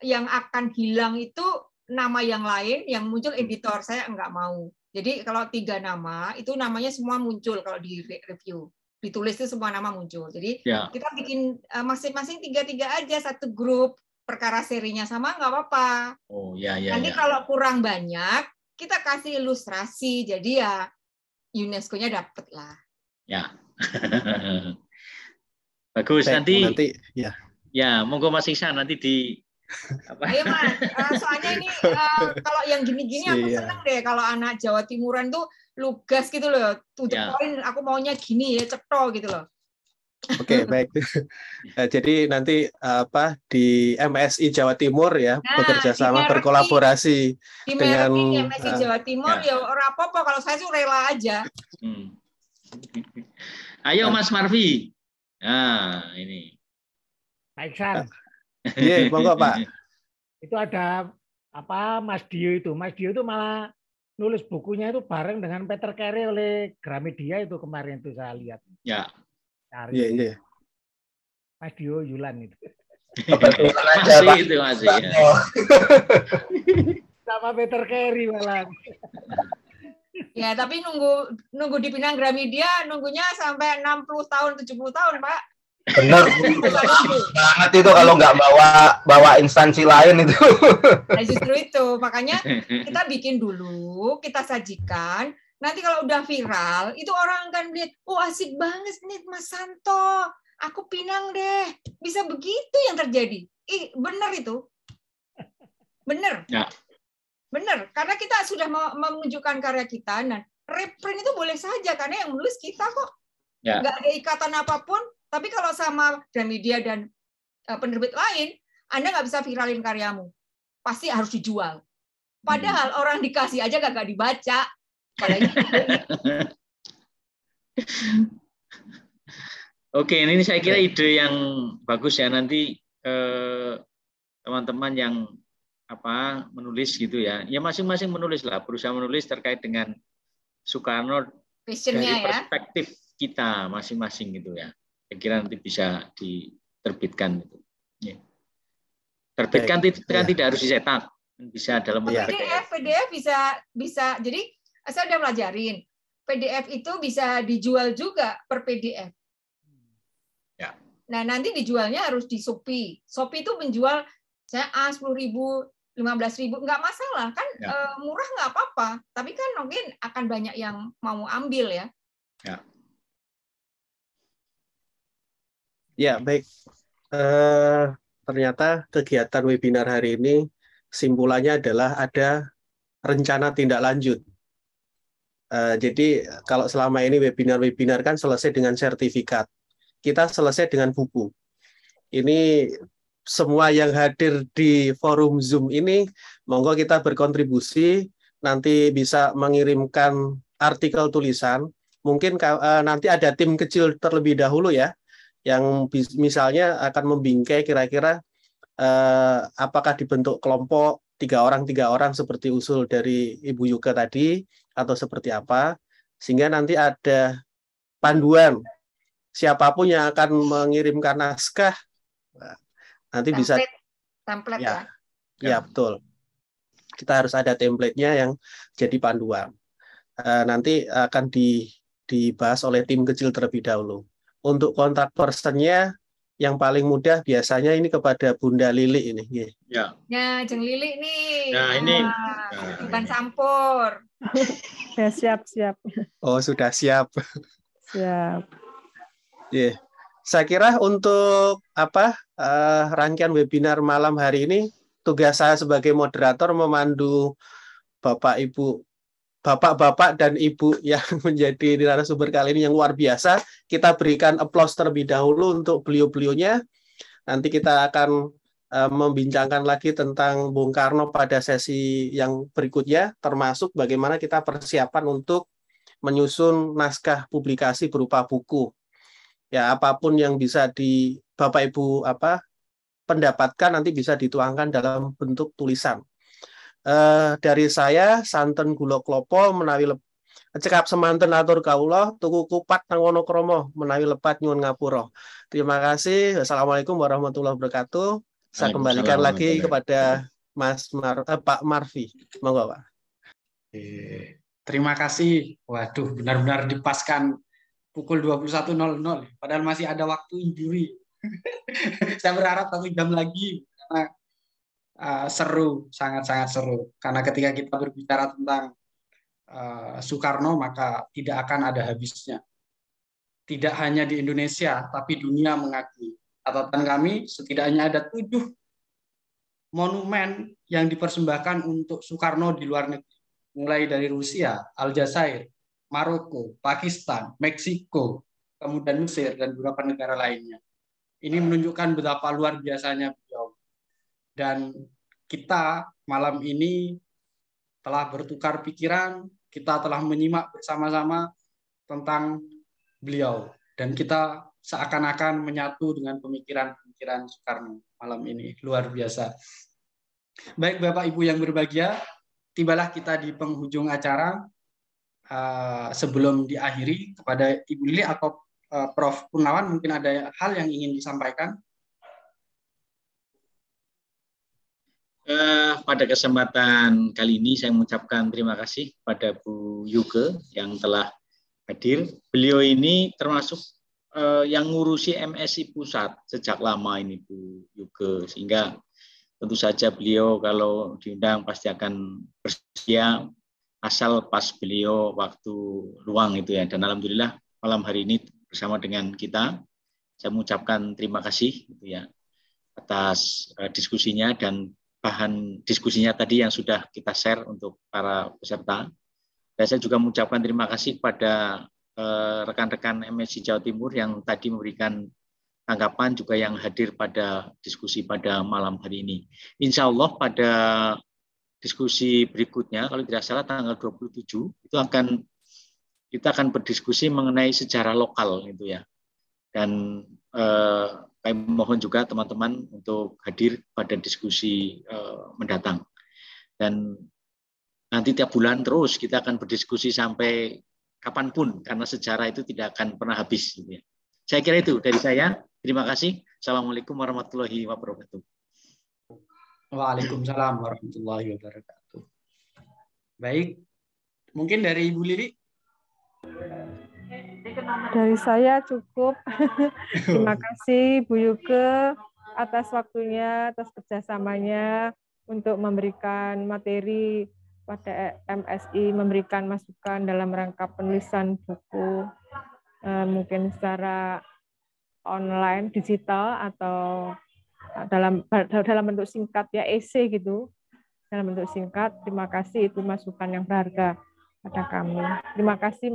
yang akan hilang itu nama yang lain, yang muncul editor saya nggak mau. Jadi kalau 3 nama, itu namanya semua muncul kalau di review. Ditulis itu semua nama muncul. Jadi kita bikin masing-masing 3-3 aja, satu grup, perkara serinya sama nggak apa-apa. Nanti kalau kurang banyak, kita kasih ilustrasi, jadi ya UNESCO-nya dapet lah. Ya. Bagus, nanti ya monggo Mas Ihsan nanti di Ayo Mas, soalnya ini kalau yang gini-gini aku seneng deh kalau anak Jawa Timuran tuh lugas gitu loh, to the point, aku maunya gini ya, cetho gitu loh. Oke, baik. Jadi nanti di MSI Jawa Timur ya bekerja sama berkolaborasi dengan MSI Jawa Timur ya ora apa-apa kalau saya sih rela aja. Ayo Mas Marfi. Nah, ini. Baik, San. Iya, monggo Pak. Itu ada Mas Dio itu. Mas Dio itu malah nulis bukunya itu bareng dengan Peter Carey oleh Gramedia itu kemarin itu saya lihat. Ya. Iya. Mas Dio Yulan itu. Masih ya. Sama Peter Carey malah. Ya, tapi nunggu di Pinang Gramedia nunggunya sampai 60 tahun, 70 tahun, Pak. Benar. Banget itu kalau nggak bawa instansi lain itu. Nah, justru itu. Makanya kita bikin dulu, kita sajikan. Nanti kalau udah viral, itu orang akan lihat, oh asik banget nih Mas Santo. Aku Pinang deh. Bisa begitu yang terjadi. Benar itu. Bener. Ya. Bener. Karena kita sudah menunjukkan karya kita. Nah, reprint itu boleh saja karena yang menulis kita kok. Ya. Nggak ada ikatan apapun. Tapi kalau sama Gramedia dan penerbit lain, Anda nggak bisa viralin karyamu. Pasti harus dijual. Padahal orang dikasih aja nggak dibaca. Oke, ini saya kira ide yang bagus ya, nanti teman-teman yang menulis gitu ya. Ya masing-masing menulis lah, berusaha menulis terkait dengan Soekarno dari perspektif kita masing-masing gitu ya. Saya kira nanti bisa diterbitkan gitu. Ya. Terbitkan kan tidak harus dicetak, bisa dalam bentuk PDF bisa. Jadi saya udah pelajarin. PDF itu bisa dijual juga per PDF. Ya. Nah, nanti dijualnya harus di Shopee. Shopee itu menjual saya 10.000, 15.000, nggak masalah kan, murah nggak apa-apa. Tapi kan mungkin akan banyak yang mau ambil ya. Ya. Ya, baik. Ternyata kegiatan webinar hari ini simpulannya adalah ada rencana tindak lanjut. Jadi kalau selama ini webinar-webinar kan selesai dengan sertifikat. Kita selesai dengan buku. Ini semua yang hadir di forum Zoom ini, monggo kita berkontribusi, nanti bisa mengirimkan artikel tulisan. Mungkin nanti ada tim kecil terlebih dahulu ya, yang misalnya akan membingkai kira-kira apakah dibentuk kelompok 3 orang seperti usul dari Ibu Yuka tadi, atau seperti apa, sehingga nanti ada panduan siapapun yang akan mengirimkan naskah nanti bisa template ya betul, kita harus ada template-nya yang jadi panduan. Nanti akan dibahas oleh tim kecil terlebih dahulu. Untuk kontak person-nya yang paling mudah biasanya ini kepada Bunda Lili ini. Ya. Ya, Jeng Lili nih. Nah, ini bukan Sampur. Ya, siap. Oh, sudah siap. Siap. Yeah. Saya kira untuk rangkaian webinar malam hari ini, tugas saya sebagai moderator memandu Bapak-bapak dan Ibu yang menjadi narasumber kali ini yang luar biasa. Kita berikan aplaus terlebih dahulu untuk beliau-beliaunya. Nanti kita akan membincangkan lagi tentang Bung Karno pada sesi yang berikutnya, termasuk bagaimana kita persiapan untuk menyusun naskah publikasi berupa buku. Ya, apapun yang bisa di Bapak Ibu pendapatkan nanti bisa dituangkan dalam bentuk tulisan. Dari saya santen gula klopo menawi cekap semanten atur kawula tuku kupat nang Wonokromo menawi lepat nyuwun ngapura. Terima kasih. Wassalamualaikum warahmatullahi wabarakatuh. Saya kembalikan lagi kepada Pak Marfi. Monggo, Pak. Terima kasih. Waduh, benar-benar dipaskan pukul 21.00. Padahal masih ada waktu injury. Saya berharap 1 jam lagi karena seru, sangat-sangat seru. Karena ketika kita berbicara tentang Soekarno, maka tidak akan ada habisnya. Tidak hanya di Indonesia, tapi dunia mengakui. Catatan kami, setidaknya ada 7 monumen yang dipersembahkan untuk Soekarno di luar negeri. Mulai dari Rusia, Aljazair, Maroko, Pakistan, Meksiko, kemudian Mesir, dan beberapa negara lainnya. Ini menunjukkan betapa luar biasanya beliau. Dan kita malam ini telah bertukar pikiran, kita telah menyimak bersama-sama tentang beliau. Dan kita seakan-akan menyatu dengan pemikiran-pemikiran Soekarno malam ini. Luar biasa. Baik Bapak Ibu yang berbahagia, tibalah kita di penghujung acara. Sebelum diakhiri, kepada Ibu Lili atau Prof. Purnawan, mungkin ada hal yang ingin disampaikan? Pada kesempatan kali ini saya mengucapkan terima kasih pada Bu Yuke yang telah hadir. Beliau ini termasuk yang ngurusi MSI Pusat sejak lama ini Bu Yuke, sehingga tentu saja beliau kalau diundang pasti akan bersedia asal pas beliau waktu luang itu ya. Dan alhamdulillah malam hari ini bersama dengan kita, saya mengucapkan terima kasih gitu ya atas diskusinya dan bahan diskusinya tadi yang sudah kita share untuk para peserta. Dan saya juga mengucapkan terima kasih kepada rekan-rekan MSI Jawa Timur yang tadi memberikan tanggapan, juga yang hadir pada diskusi pada malam hari ini. Insya Allah pada diskusi berikutnya, kalau tidak salah tanggal 27, itu kita akan berdiskusi mengenai sejarah lokal gitu ya. Dan kami mohon juga teman-teman untuk hadir pada diskusi mendatang. Dan nanti tiap bulan terus kita akan berdiskusi sampai kapanpun, karena sejarah itu tidak akan pernah habis. Gitu ya. Saya kira itu dari saya. Terima kasih. Assalamualaikum warahmatullahi wabarakatuh. Waalaikumsalam warahmatullahi wabarakatuh. Baik, mungkin dari Ibu Lili. Dari saya cukup. Terima kasih Bu Yuke atas waktunya, atas kerjasamanya untuk memberikan materi pada MSI, memberikan masukan dalam rangka penulisan buku, mungkin secara online, digital, atau dalam bentuk singkat ya, esai gitu, dalam bentuk singkat. Terima kasih, itu masukan yang berharga pada kami. Terima kasih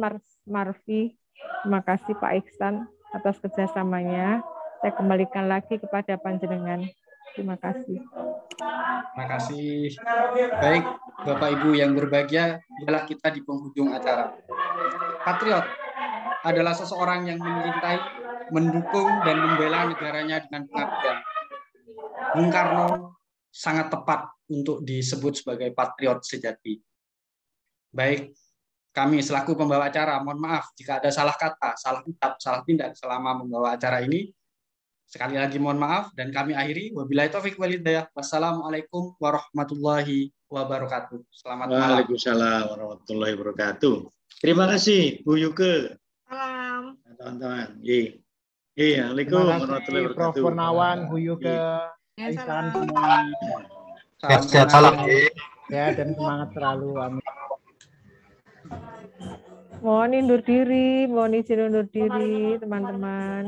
Marfi, terima kasih Pak Iksan atas kerjasamanya. Saya kembalikan lagi kepada panjenengan. Terima kasih. Terima kasih. Baik, Bapak Ibu yang berbahagia, adalah kita di penghujung acara. Patriot adalah seseorang yang mencintai, mendukung, dan membela negaranya dengan pengabdian. Bung Karno sangat tepat untuk disebut sebagai patriot sejati. Baik, kami selaku pembawa acara, mohon maaf jika ada salah kata, salah ucap, salah tindak selama membawa acara ini. Sekali lagi mohon maaf, dan kami akhiri. Wabillahi taufiq wal hidayah. Wassalamualaikum warahmatullahi wabarakatuh. Selamat malam. Waalaikumsalam warahmatullahi wabarakatuh. Terima kasih Bu Yuke. Salam. Teman-teman. Iya, Waalaikumsalam warahmatullahi wabarakatuh. Prof. Purnawan, Bu Yuke, Aisan semua. Sehat-sehat, salam. Ya, dan semangat selalu. Amin. Mohon izin undur diri, teman-teman.